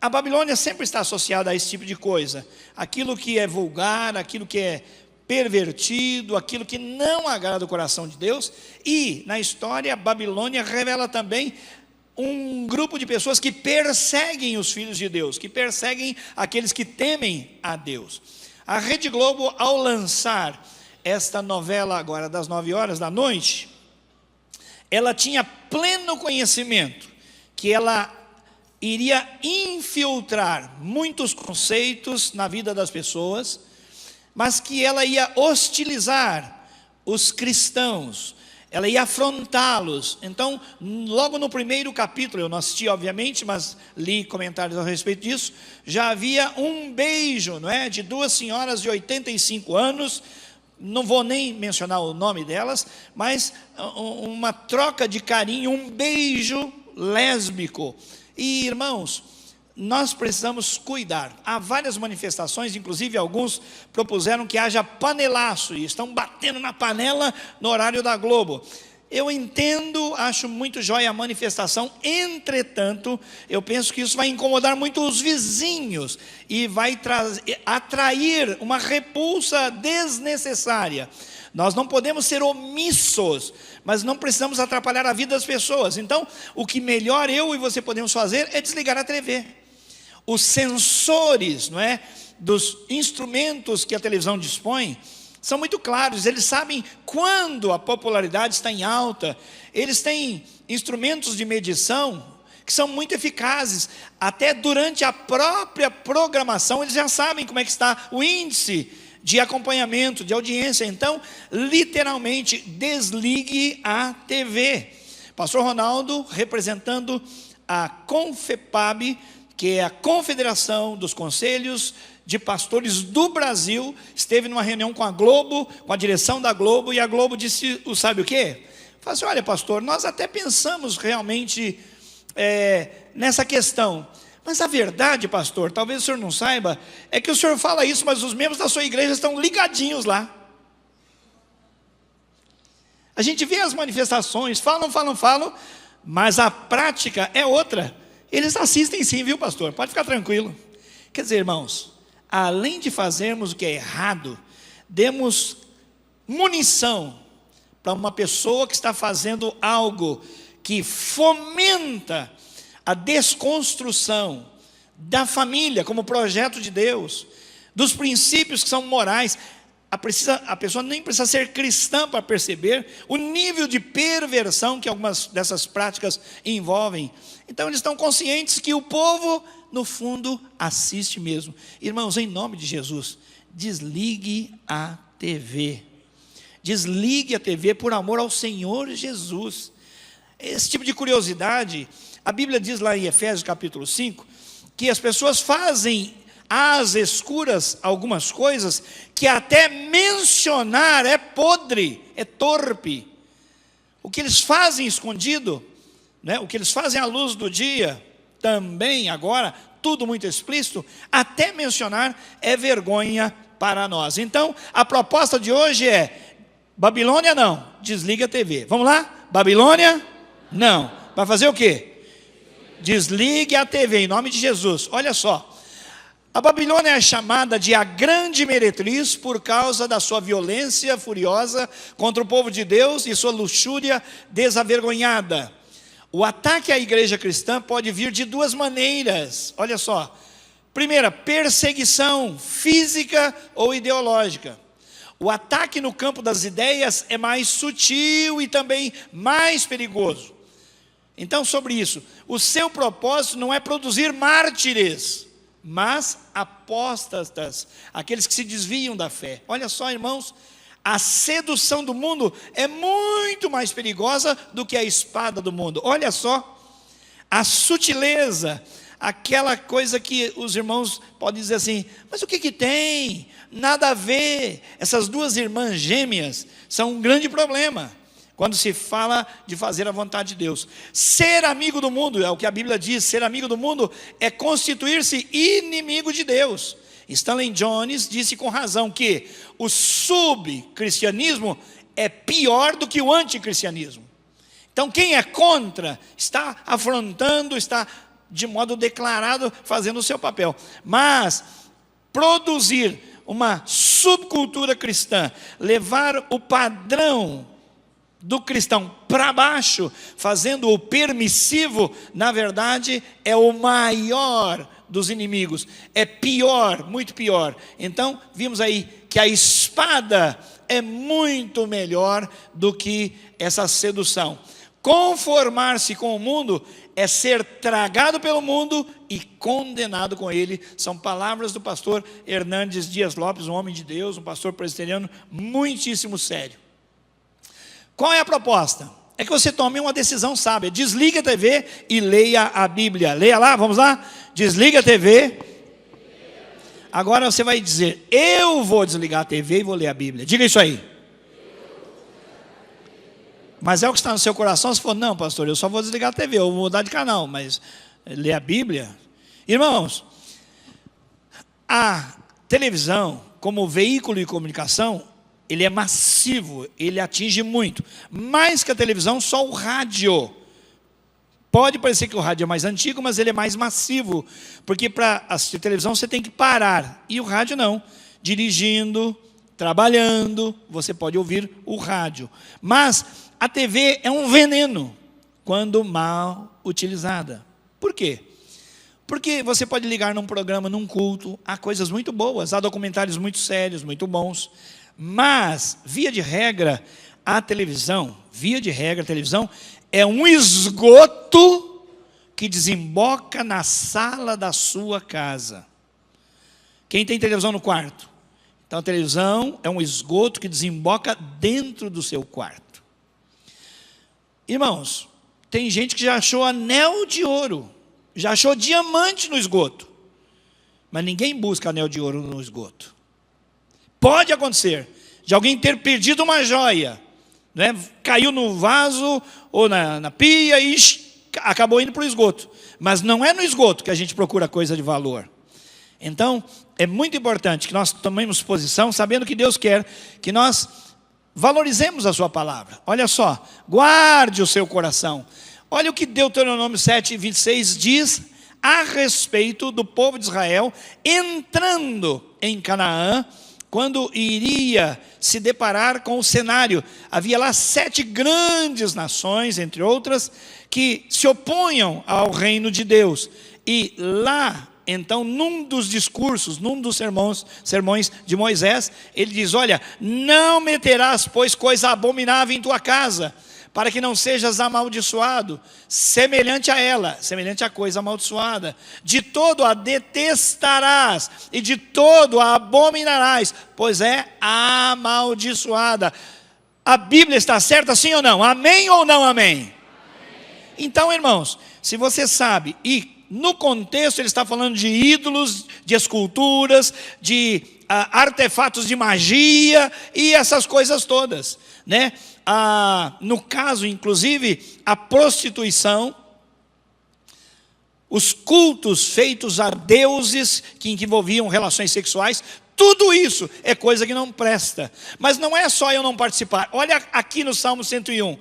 A Babilônia sempre está associada a esse tipo de coisa, aquilo que é vulgar, aquilo que é pervertido, aquilo que não agrada o coração de Deus. E na história, a Babilônia revela também um grupo de pessoas que perseguem os filhos de Deus, que perseguem aqueles que temem a Deus. A Rede Globo, ao lançar esta novela agora das 9h da noite, ela tinha pleno conhecimento que ela iria infiltrar muitos conceitos na vida das pessoas, mas que ela ia hostilizar os cristãos, ela ia afrontá-los. Então, logo no primeiro capítulo, eu não assisti obviamente, mas li comentários a respeito disso, já havia um beijo, não é, de duas senhoras de 85 anos, não vou nem mencionar o nome delas, mas uma troca de carinho, um beijo lésbico. E, irmãos, nós precisamos cuidar. Há várias manifestações, inclusive alguns propuseram que haja panelaço, e estão batendo na panela no horário da Globo. Eu entendo, acho muito jóia a manifestação, entretanto, eu penso que isso vai incomodar muito os vizinhos e vai atrair uma repulsa desnecessária. Nós não podemos ser omissos, mas não precisamos atrapalhar a vida das pessoas. Então, o que melhor eu e você podemos fazer é desligar a TV. Os sensores, não é, dos instrumentos que a televisão dispõe são muito claros, eles sabem quando a popularidade está em alta, eles têm instrumentos de medição que são muito eficazes, até durante a própria programação eles já sabem como é que está o índice de acompanhamento, de audiência. Então, literalmente, desligue a TV. Pastor Ronaldo, representando a Confepab, que é a Confederação dos Conselhos de Pastores do Brasil, esteve numa reunião com a Globo, com a direção da Globo, e a Globo disse, sabe o quê? Falou assim, olha pastor, nós até pensamos realmente nessa questão, mas a verdade, pastor, talvez o senhor não saiba, é que o senhor fala isso, mas os membros da sua igreja estão ligadinhos lá. A gente vê as manifestações, falam, mas a prática é outra. Eles assistem sim, viu pastor? Pode ficar tranquilo. Quer dizer, irmãos, além de fazermos o que é errado, demos munição para uma pessoa que está fazendo algo que fomenta a desconstrução da família como projeto de Deus, dos princípios que são morais. A pessoa nem precisa ser cristã para perceber o nível de perversão que algumas dessas práticas envolvem. Então eles estão conscientes que o povo, no fundo, assiste mesmo. Irmãos, em nome de Jesus, desligue a TV. Desligue a TV por amor ao Senhor Jesus. Esse tipo de curiosidade, a Bíblia diz lá em Efésios capítulo 5, que as pessoas fazem às escuras algumas coisas que até mencionar é podre, é torpe. O que eles fazem escondido, né? O que eles fazem à luz do dia, também agora, tudo muito explícito, até mencionar é vergonha para nós. Então, a proposta de hoje é, Babilônia não, desliga a TV. Vamos lá? Babilônia não. Vai fazer o quê? Desligue a TV, em nome de Jesus. Olha só. A Babilônia é chamada de a grande meretriz por causa da sua violência furiosa contra o povo de Deus e sua luxúria desavergonhada. O ataque à igreja cristã pode vir de duas maneiras. Olha só. Primeira, perseguição física ou ideológica. O ataque no campo das ideias é mais sutil e também mais perigoso. Então, sobre isso, o seu propósito não é produzir mártires, mas apóstatas, aqueles que se desviam da fé. Olha só, irmãos, a sedução do mundo é muito mais perigosa do que a espada do mundo. Olha só, a sutileza, aquela coisa que os irmãos podem dizer assim, mas o que tem? Nada a ver. Essas duas irmãs gêmeas são um grande problema quando se fala de fazer a vontade de Deus. Ser amigo do mundo, é o que a Bíblia diz, ser amigo do mundo é constituir-se inimigo de Deus. Stanley Jones disse com razão que o subcristianismo é pior do que o anticristianismo. Então quem é contra está afrontando, está de modo declarado fazendo o seu papel. Mas produzir uma subcultura cristã, levar o padrão do cristão para baixo, fazendo-o permissivo, na verdade, é o maior dos inimigos. É pior, muito pior. Então, vimos aí que a espada é muito melhor do que essa sedução. Conformar-se com o mundo é ser tragado pelo mundo e condenado com ele. São palavras do pastor Hernandes Dias Lopes, um homem de Deus, um pastor presbiteriano muitíssimo sério. Qual é a proposta? É que você tome uma decisão sábia. Desliga a TV e leia a Bíblia. Leia lá, vamos lá? Desliga a TV. Agora você vai dizer: eu vou desligar a TV e vou ler a Bíblia. Diga isso aí. Mas é o que está no seu coração? Se for, não, pastor, eu só vou desligar a TV, eu vou mudar de canal, mas ler a Bíblia? Irmãos, a televisão, como veículo de comunicação, ele é massivo, ele atinge muito. Mais que a televisão, só o rádio. Pode parecer que o rádio é mais antigo, mas ele é mais massivo. Porque para assistir televisão você tem que parar. E o rádio não. Dirigindo, trabalhando, você pode ouvir o rádio. Mas a TV é um veneno quando mal utilizada. Por quê? Porque você pode ligar num programa, num culto, há coisas muito boas, há documentários muito sérios, muito bons. Mas, via de regra, a televisão é um esgoto que desemboca na sala da sua casa. Quem tem televisão no quarto? Então a televisão é um esgoto que desemboca dentro do seu quarto. Irmãos, tem gente que já achou anel de ouro, já achou diamante no esgoto, mas ninguém busca anel de ouro no esgoto. Pode acontecer de alguém ter perdido uma joia, né? Caiu no vaso ou na pia e acabou indo para o esgoto. Mas não é no esgoto que a gente procura coisa de valor. Então, é muito importante que nós tomemos posição, sabendo que Deus quer que nós valorizemos a sua palavra. Olha só, guarde o seu coração. Olha o que Deuteronômio 7:26 diz a respeito do povo de Israel entrando em Canaã, quando iria se deparar com o cenário. Havia lá 7 grandes nações, entre outras, que se opunham ao reino de Deus. E lá, então, num dos discursos, num dos sermões de Moisés, ele diz: olha, não meterás, pois, coisa abominável em tua casa, para que não sejas amaldiçoado, semelhante a ela, semelhante a coisa amaldiçoada. De todo a detestarás, e de todo a abominarás, pois é amaldiçoada. A Bíblia está certa, sim ou não? Amém ou não amém? Amém. Então, irmãos, se você sabe, e no contexto ele está falando de ídolos, de esculturas, de artefatos de magia e essas coisas todas, né? No caso, inclusive, a prostituição, os cultos feitos a deuses que envolviam relações sexuais, tudo isso é coisa que não presta. Mas não é só eu não participar. Olha aqui no Salmo 101.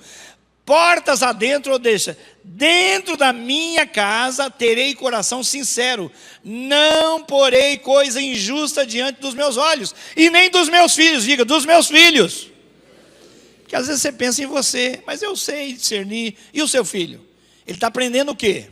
Portas adentro, ou deixa, dentro da minha casa terei coração sincero, não porei coisa injusta diante dos meus olhos, e nem dos meus filhos, diga, dos meus filhos. Porque às vezes você pensa em você, mas eu sei discernir. E o seu filho? Ele está aprendendo o quê?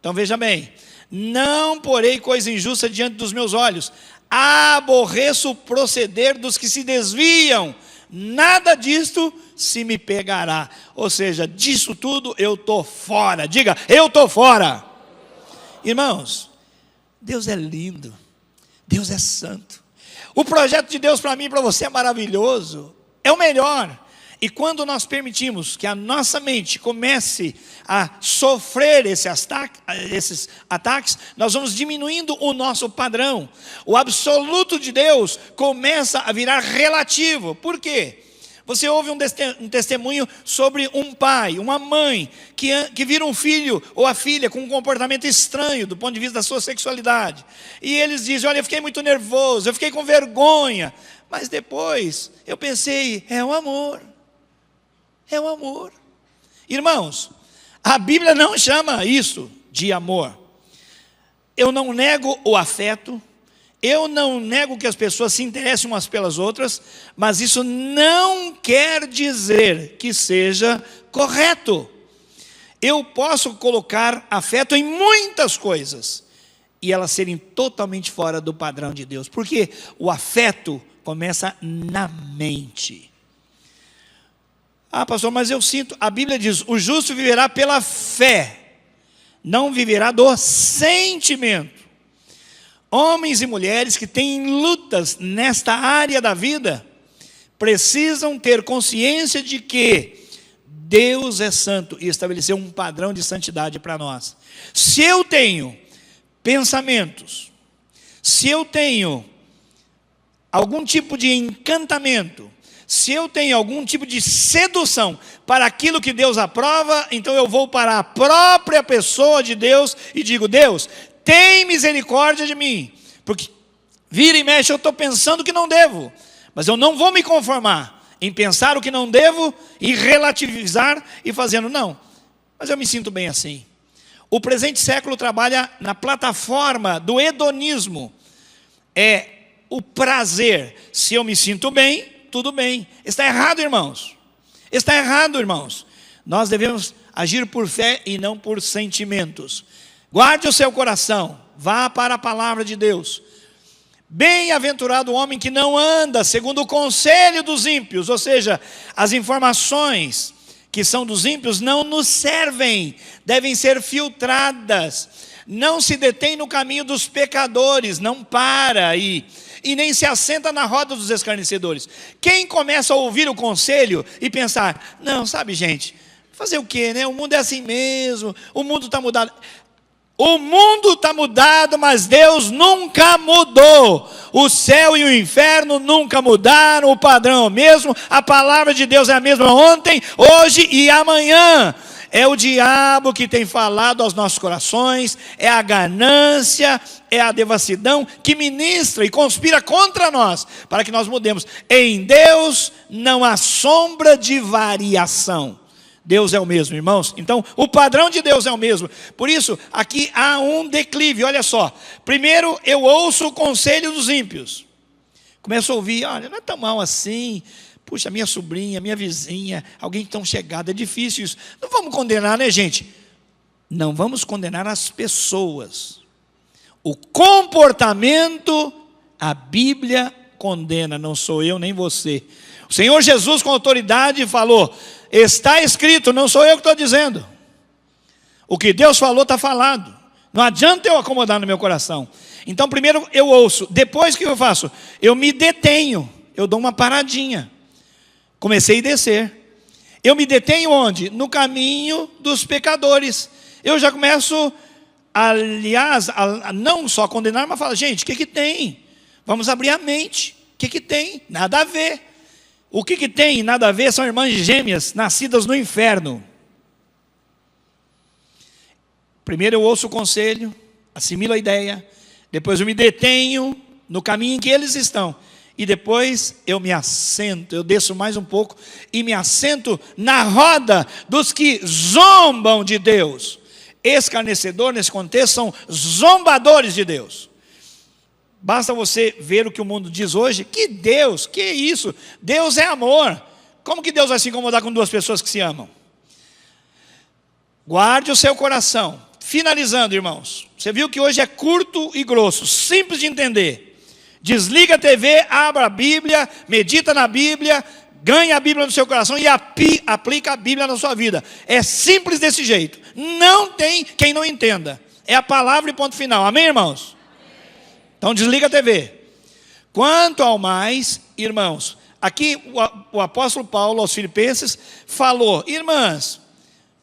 Então veja bem, não porei coisa injusta diante dos meus olhos, aborreço o proceder dos que se desviam, nada disto se me pegará. Ou seja, disso tudo eu estou fora. Diga, eu estou fora. Irmãos, Deus é lindo, Deus é santo. O projeto de Deus para mim e para você é maravilhoso, é o melhor. E quando nós permitimos que a nossa mente comece a sofrer esses ataques, nós vamos diminuindo o nosso padrão. O absoluto de Deus começa a virar relativo. Por quê? Você ouve um testemunho sobre um pai, uma mãe, que vira um filho ou a filha com um comportamento estranho do ponto de vista da sua sexualidade. E eles dizem, olha, eu fiquei muito nervoso, eu fiquei com vergonha. Mas depois eu pensei, é o amor. É o amor. Irmãos, a Bíblia não chama isso de amor. Eu não nego o afeto, eu não nego que as pessoas se interessem umas pelas outras, mas isso não quer dizer que seja correto. Eu posso colocar afeto em muitas coisas e elas serem totalmente fora do padrão de Deus, porque o afeto começa na mente. Ah, pastor, mas eu sinto, a Bíblia diz, o justo viverá pela fé, não viverá do sentimento. Homens e mulheres que têm lutas nesta área da vida, precisam ter consciência de que Deus é santo e estabeleceu um padrão de santidade para nós. Se eu tenho pensamentos, se eu tenho algum tipo de encantamento, se eu tenho algum tipo de sedução para aquilo que Deus aprova, então eu vou para a própria pessoa de Deus e digo: Deus, tem misericórdia de mim, porque vira e mexe eu estou pensando que não devo, mas eu não vou me conformar em pensar o que não devo e relativizar e fazendo, não, mas eu me sinto bem assim. O presente século trabalha na plataforma do hedonismo, é o prazer. Se eu me sinto bem, tudo bem. Está errado, irmãos. Está errado, irmãos. Nós devemos agir por fé e não por sentimentos. Guarde o seu coração, vá para a palavra de Deus. Bem-aventurado o homem que não anda segundo o conselho dos ímpios, ou seja, as informações que são dos ímpios não nos servem, devem ser filtradas. Não se detém no caminho dos pecadores, não para aí, e nem se assenta na roda dos escarnecedores. Quem começa a ouvir o conselho e pensar: não, sabe, gente, fazer o quê, né? O mundo é assim mesmo, o mundo está mudado. O mundo está mudado, mas Deus nunca mudou. O céu e o inferno nunca mudaram, o padrão é o mesmo, a palavra de Deus é a mesma ontem, hoje e amanhã. É o diabo que tem falado aos nossos corações, é a ganância, é a devassidão que ministra e conspira contra nós, para que nós mudemos. Em Deus não há sombra de variação. Deus é o mesmo, irmãos. Então, o padrão de Deus é o mesmo. Por isso, aqui há um declive, olha só. Primeiro, eu ouço o conselho dos ímpios. Começo a ouvir: olha, não é tão mal assim. Puxa, minha sobrinha, minha vizinha, alguém tão chegado, é difícil isso. Não vamos condenar, né, gente? Não vamos condenar as pessoas. O comportamento, a Bíblia condena, não sou eu nem você. O Senhor Jesus, com autoridade, falou: está escrito, não sou eu que estou dizendo. O que Deus falou está falado. Não adianta eu acomodar no meu coração. Então, primeiro eu ouço. Depois, o que eu faço? Eu me detenho. Eu dou uma paradinha. Comecei a descer. Eu me detenho onde? No caminho dos pecadores. Eu já começo, aliás, a não só condenar, mas falar: gente, o que tem? Vamos abrir a mente. O que tem? Nada a ver. O que tem nada a ver são irmãs gêmeas nascidas no inferno. Primeiro eu ouço o conselho, assimilo a ideia, depois eu me detenho no caminho em que eles estão, e depois eu me assento, eu desço mais um pouco e me assento na roda dos que zombam de Deus. Escarnecedor nesse contexto são zombadores de Deus. Basta você ver o que o mundo diz hoje. Que Deus, que isso? Deus é amor. Como que Deus vai se incomodar com duas pessoas que se amam? Guarde o seu coração. Finalizando, irmãos, você viu que hoje é curto e grosso, simples de entender. Desliga a TV, abra a Bíblia, medita na Bíblia, ganha a Bíblia no seu coração e aplica a Bíblia na sua vida. É simples desse jeito. Não tem quem não entenda. É a palavra e ponto final. Amém, irmãos? Então desliga a TV. Quanto ao mais, irmãos, aqui o apóstolo Paulo aos Filipenses falou: irmãs,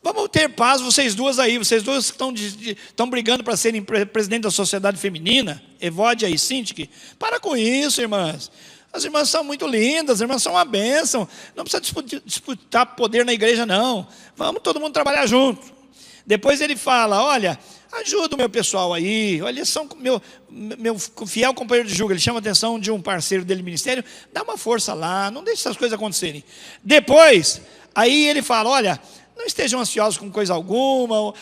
vamos ter paz, vocês duas aí, vocês duas estão brigando para serem presidente da sociedade feminina, Evódia e Sintique. Para com isso, irmãs. As irmãs são muito lindas, as irmãs são uma bênção. Não precisa disputar poder na igreja, não. Vamos todo mundo trabalhar junto. Depois ele fala: olha, ajuda o meu pessoal aí, olha, são meu fiel companheiro de julgo, ele chama a atenção de um parceiro dele no ministério, dá uma força lá, não deixe essas coisas acontecerem. Depois, aí ele fala: olha, não estejam ansiosos com coisa alguma,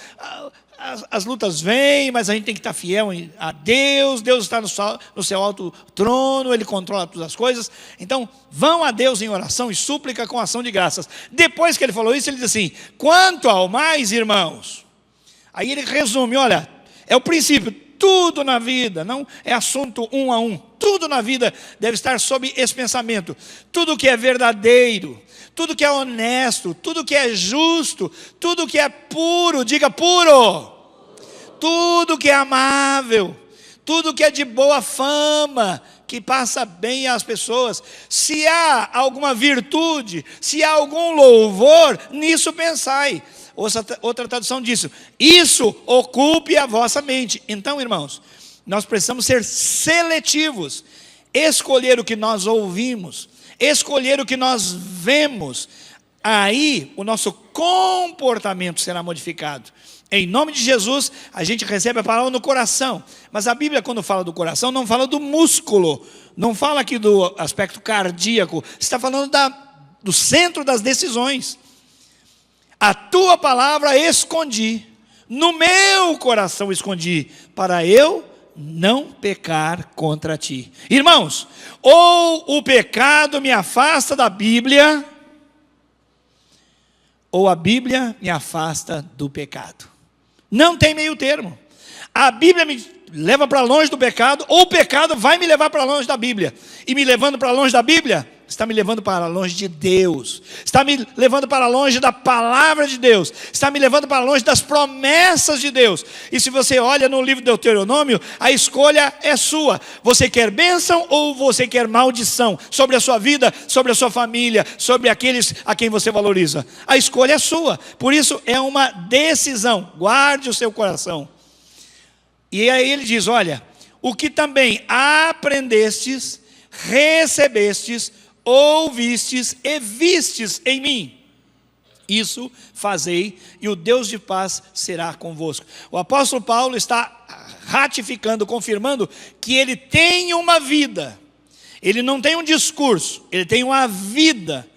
as lutas vêm, mas a gente tem que estar fiel a Deus, Deus está no seu alto trono, Ele controla todas as coisas, então vão a Deus em oração e súplica com ação de graças. Depois que ele falou isso, ele diz assim: quanto ao mais, irmãos, aí ele resume: olha, é o princípio, tudo na vida, não é assunto um a um, tudo na vida deve estar sob esse pensamento. Tudo que é verdadeiro, tudo que é honesto, tudo que é justo, tudo que é puro, diga puro, tudo que é amável, tudo que é de boa fama, que passa bem às pessoas, se há alguma virtude, se há algum louvor, nisso pensai. Outra tradução disso: isso ocupe a vossa mente. Então, irmãos, nós precisamos ser seletivos, escolher o que nós ouvimos, escolher o que nós vemos. Aí o nosso comportamento será modificado. Em nome de Jesus, a gente recebe a palavra no coração. Mas a Bíblia, quando fala do coração, não fala do músculo, não fala aqui do aspecto cardíaco, está falando do centro das decisões. A tua palavra escondi, no meu coração escondi, para eu não pecar contra ti. Irmãos, ou o pecado me afasta da Bíblia, ou a Bíblia me afasta do pecado. Não tem meio termo. A Bíblia me leva para longe do pecado, ou o pecado vai me levar para longe da Bíblia. E me levando para longe da Bíblia, está me levando para longe de Deus, está me levando para longe da palavra de Deus, está me levando para longe das promessas de Deus. E se você olha no livro de Deuteronômio, a escolha é sua. Você quer bênção ou você quer maldição sobre a sua vida, sobre a sua família, sobre aqueles a quem você valoriza? A escolha é sua. Por isso é uma decisão. Guarde o seu coração. E aí ele diz, olha, o que também aprendestes, recebestes, ouvistes e vistes em mim, isso fazei, e o Deus de paz será convosco. O apóstolo Paulo está ratificando, confirmando que ele tem uma vida, ele não tem um discurso, ele tem uma vida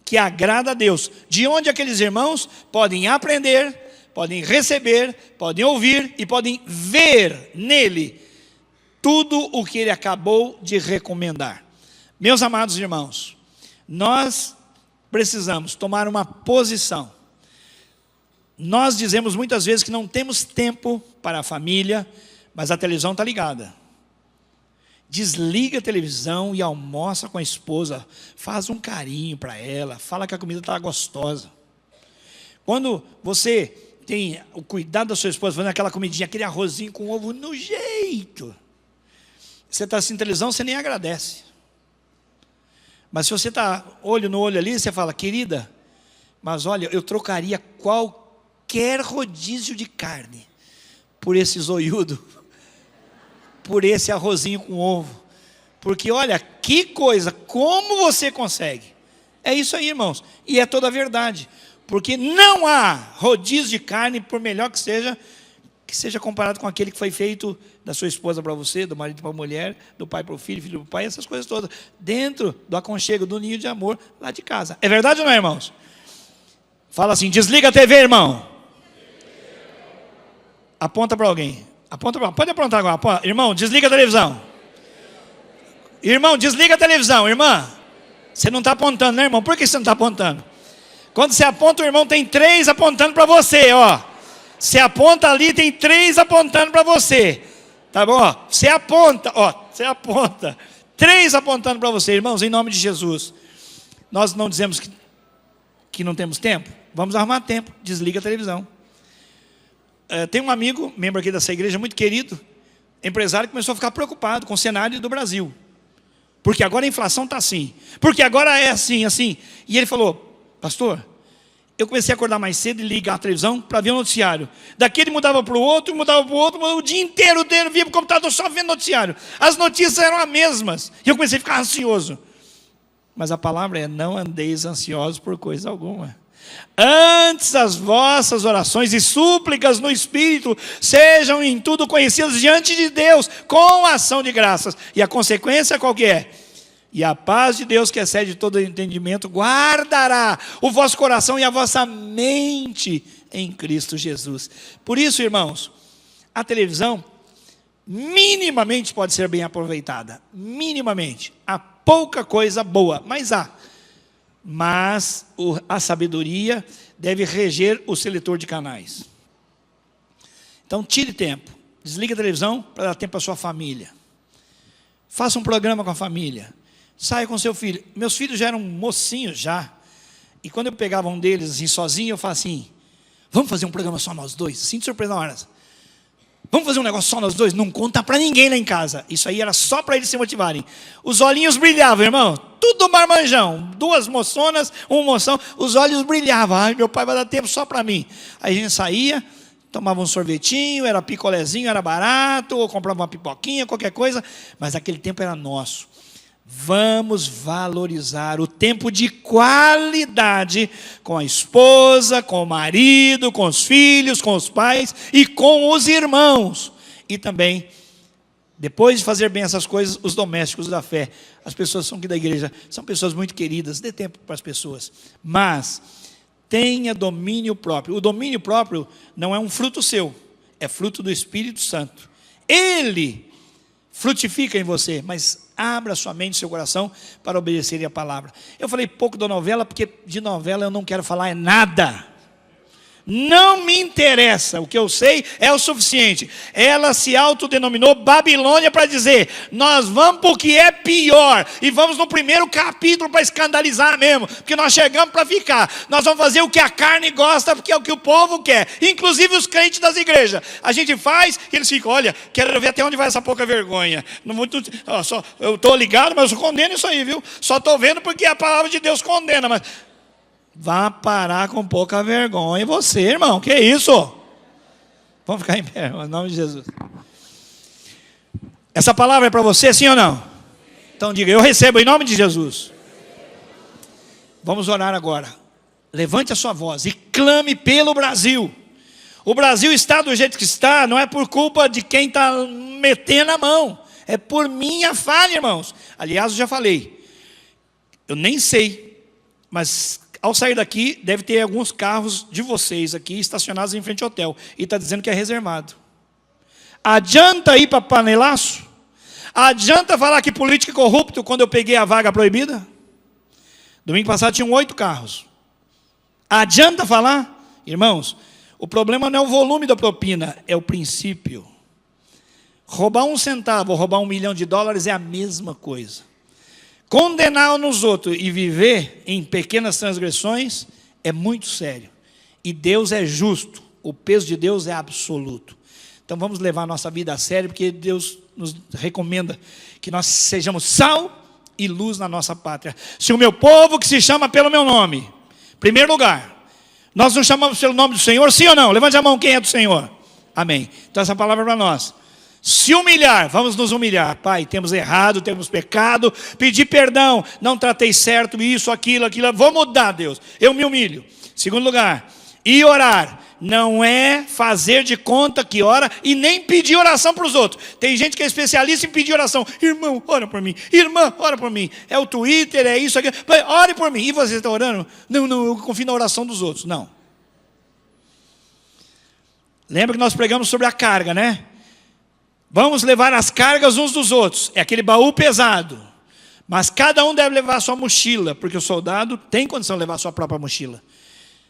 que agrada a Deus, de onde aqueles irmãos podem aprender, podem receber, podem ouvir e podem ver nele tudo o que ele acabou de recomendar. Meus amados irmãos, nós precisamos tomar uma posição. Nós dizemos muitas vezes que não temos tempo para a família, mas a televisão está ligada. Desliga a televisão e almoça com a esposa, faz um carinho para ela, fala que a comida está gostosa. Quando você tem o cuidado da sua esposa, fazendo aquela comidinha, aquele arrozinho com ovo no jeito, você está assistindo televisão, você nem agradece. Mas se você está olho no olho ali, você fala, querida, mas olha, eu trocaria qualquer rodízio de carne por esse zoiudo, por esse arrozinho com ovo. Porque olha, que coisa, como você consegue? É isso aí, irmãos, e é toda a verdade. Porque não há rodízio de carne, por melhor que seja comparado com aquele que foi feito da sua esposa para você, do marido para a mulher, do pai para o filho, filho para o pai, essas coisas todas, dentro do aconchego, do ninho de amor, lá de casa. É verdade ou não, irmãos? Fala assim, desliga a TV, irmão. Aponta para alguém. Pode apontar agora. Irmão, desliga a televisão. Irmão, desliga a televisão, irmã. Você não está apontando, né, irmão? Por que você não está apontando? Quando você aponta, o irmão tem 3 apontando para você, ó. Você aponta ali, tem 3 apontando para você. Tá bom? Ó, você aponta, ó. Você aponta. 3 apontando para você, irmãos, em nome de Jesus. Nós não dizemos que não temos tempo? Vamos arrumar tempo. Desliga a televisão. Tem um amigo, membro aqui dessa igreja, muito querido, empresário, que começou a ficar preocupado com o cenário do Brasil. Porque agora a inflação está assim. Porque agora é assim, assim. E ele falou, pastor, eu comecei a acordar mais cedo e ligar a televisão para ver o noticiário. Daqui ele mudava para o outro, o dia inteiro via para o computador só vendo noticiário. As notícias eram as mesmas. E eu comecei a ficar ansioso. Mas a palavra é, não andeis ansiosos por coisa alguma. Antes as vossas orações e súplicas no Espírito sejam em tudo conhecidas diante de Deus, com ação de graças. E a consequência qual que é? E a paz de Deus, que excede todo entendimento, guardará o vosso coração e a vossa mente em Cristo Jesus. Por isso, irmãos, a televisão minimamente pode ser bem aproveitada. Minimamente. Há pouca coisa boa, mas há. Mas a sabedoria deve reger o seletor de canais. Então tire tempo. Desliga a televisão para dar tempo à sua família. Faça um programa com a família. Saia com seu filho. Meus filhos já eram mocinhos já. E quando eu pegava um deles assim sozinho, eu falava assim, vamos fazer um programa só nós dois? Assim de surpresa na hora. Vamos fazer um negócio só nós dois? Não conta para ninguém lá em casa. Isso aí era só para eles se motivarem. Os olhinhos brilhavam, irmão. Tudo marmanjão. 2 moçonas, 1 moção. Os olhos brilhavam. Ai, meu pai vai dar tempo só para mim. Aí a gente saía, tomava um sorvetinho, era picolézinho, era barato, ou comprava uma pipoquinha, qualquer coisa, mas aquele tempo era nosso. Vamos valorizar o tempo de qualidade com a esposa, com o marido, com os filhos, com os pais e com os irmãos. E também, depois de fazer bem essas coisas, os domésticos da fé. As pessoas são aqui da igreja, são pessoas muito queridas, dê tempo para as pessoas. Mas tenha domínio próprio. O domínio próprio não é um fruto seu, é fruto do Espírito Santo. Ele frutifica em você, mas abra sua mente e seu coração para obedecer a palavra. Eu falei pouco da novela, porque de novela eu não quero falar nada. Não me interessa, o que eu sei é o suficiente. Ela se autodenominou Babilônia para dizer, nós vamos para o que é pior, e vamos no primeiro capítulo para escandalizar mesmo, porque nós chegamos para ficar. Nós vamos fazer o que a carne gosta, porque é o que o povo quer, inclusive os crentes das igrejas. A gente faz, e eles ficam, olha, quero ver até onde vai essa pouca vergonha. Eu estou ligado, mas eu condeno isso aí, viu? Só estou vendo porque a palavra de Deus condena, mas... vá parar com pouca vergonha você, irmão, que isso? Vamos ficar em pé, em nome de Jesus. Essa palavra é para você, sim ou não? Então diga, eu recebo em nome de Jesus. Vamos orar agora. Levante a sua voz e clame pelo Brasil. O Brasil está do jeito que está, não é por culpa de quem está metendo a mão, é por minha falha, irmãos. Aliás, eu já falei, eu nem sei, mas... ao sair daqui, deve ter alguns carros de vocês aqui estacionados em frente ao hotel. E está dizendo que é reservado. Adianta ir para panelaço? Adianta falar que político é corrupto quando eu peguei a vaga proibida? Domingo passado tinham 8 carros. Adianta falar? Irmãos, o problema não é o volume da propina, é o princípio. Roubar 1 centavo ou roubar $1 milhão é a mesma coisa. Condenar nos outros e viver em pequenas transgressões é muito sério. E Deus é justo, o peso de Deus é absoluto. Então vamos levar a nossa vida a sério, porque Deus nos recomenda que nós sejamos sal e luz na nossa pátria. Se o meu povo que se chama pelo meu nome, primeiro lugar, nós nos chamamos pelo nome do Senhor, sim ou não? Levante a mão quem é do Senhor. Amém. Então essa palavra é para nós. Se humilhar, vamos nos humilhar. Pai, temos errado, temos pecado, pedir perdão, não tratei certo, isso, aquilo, vou mudar, Deus, eu me humilho. Segundo lugar, e orar, não é fazer de conta que ora e nem pedir oração para os outros. Tem gente que é especialista em pedir oração. Irmão, ora por mim, irmã, ora por mim. É o Twitter, é isso, aqui. Ore por mim. E você está orando? Não, eu confio na oração dos outros. Não. Lembra que nós pregamos sobre a carga, né? Vamos levar as cargas uns dos outros. É aquele baú pesado. Mas cada um deve levar a sua mochila, porque o soldado tem condição de levar a sua própria mochila.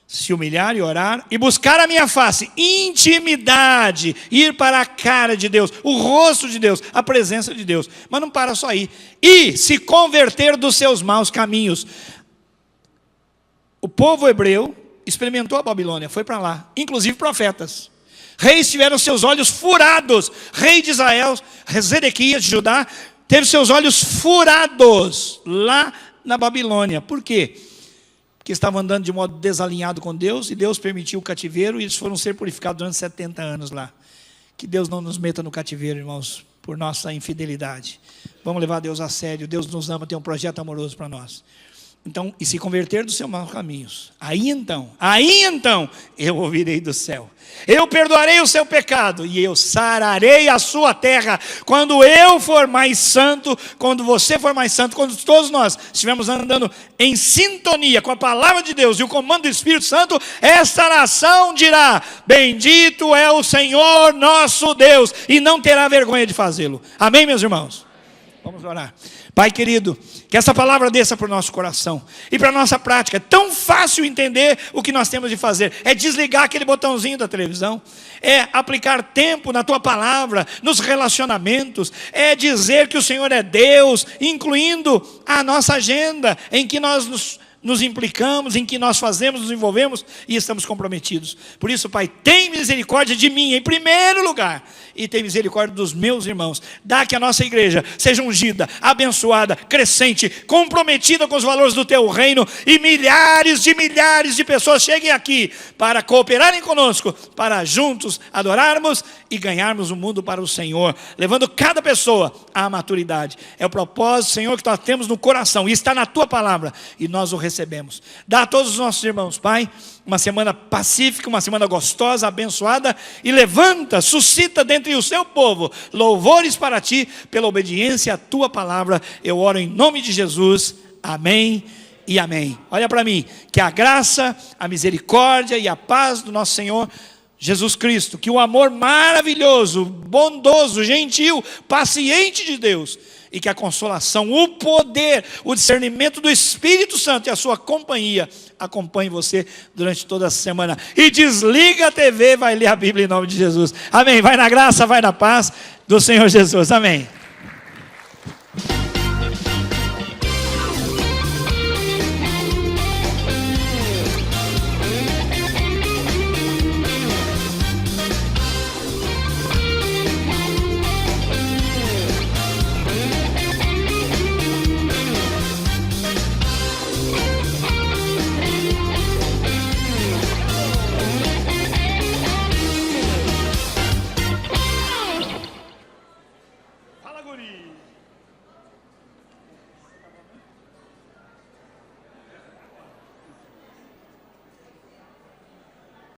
Se humilhar e orar e buscar a minha face, intimidade, ir para a cara de Deus, o rosto de Deus, a presença de Deus. Mas não para só aí. E se converter dos seus maus caminhos. O povo hebreu experimentou a Babilônia, foi para lá, inclusive profetas. Reis tiveram seus olhos furados. Rei de Israel, Zedequias de Judá, teve seus olhos furados lá na Babilônia. Por quê? Porque estavam andando de modo desalinhado com Deus, e Deus permitiu o cativeiro, e eles foram ser purificados durante 70 anos lá. Que Deus não nos meta no cativeiro, irmãos, por nossa infidelidade. Vamos levar Deus a sério. Deus nos ama, tem um projeto amoroso para nós. Então, e se converter dos seus maus caminhos. Aí então, eu ouvirei do céu. Eu perdoarei o seu pecado e eu sararei a sua terra. Quando eu for mais santo, quando você for mais santo, quando todos nós estivermos andando em sintonia com a palavra de Deus e o comando do Espírito Santo, esta nação dirá: bendito é o Senhor nosso Deus, e não terá vergonha de fazê-lo. Amém, meus irmãos? Vamos orar. Pai querido, que essa palavra desça para o nosso coração e para a nossa prática. É tão fácil entender o que nós temos de fazer. É desligar aquele botãozinho da televisão. É aplicar tempo na tua palavra, nos relacionamentos. É dizer que o Senhor é Deus, incluindo a nossa agenda, em que nós nos nos implicamos, em que nós fazemos, nos envolvemos e estamos comprometidos. Por isso, Pai, tem misericórdia de mim em primeiro lugar e tem misericórdia dos meus irmãos. Dá que a nossa igreja seja ungida, abençoada, crescente, comprometida com os valores do teu reino e milhares de pessoas cheguem aqui para cooperarem conosco, para juntos adorarmos e ganharmos o mundo para o Senhor, levando cada pessoa à maturidade. É o propósito, Senhor, que nós temos no coração e está na tua palavra e nós o recebemos. Dá a todos os nossos irmãos, Pai, uma semana pacífica, uma semana gostosa, abençoada, e levanta, suscita dentre o seu povo louvores para ti, pela obediência à tua palavra. Eu oro em nome de Jesus, amém e amém. Olha para mim, que a graça, a misericórdia e a paz do nosso Senhor Jesus Cristo, que o amor maravilhoso, bondoso, gentil, paciente de Deus, e que a consolação, o poder, o discernimento do Espírito Santo e a sua companhia acompanhe você durante toda a semana. E desliga a TV, vai ler a Bíblia em nome de Jesus. Amém. Vai na graça, vai na paz do Senhor Jesus. Amém.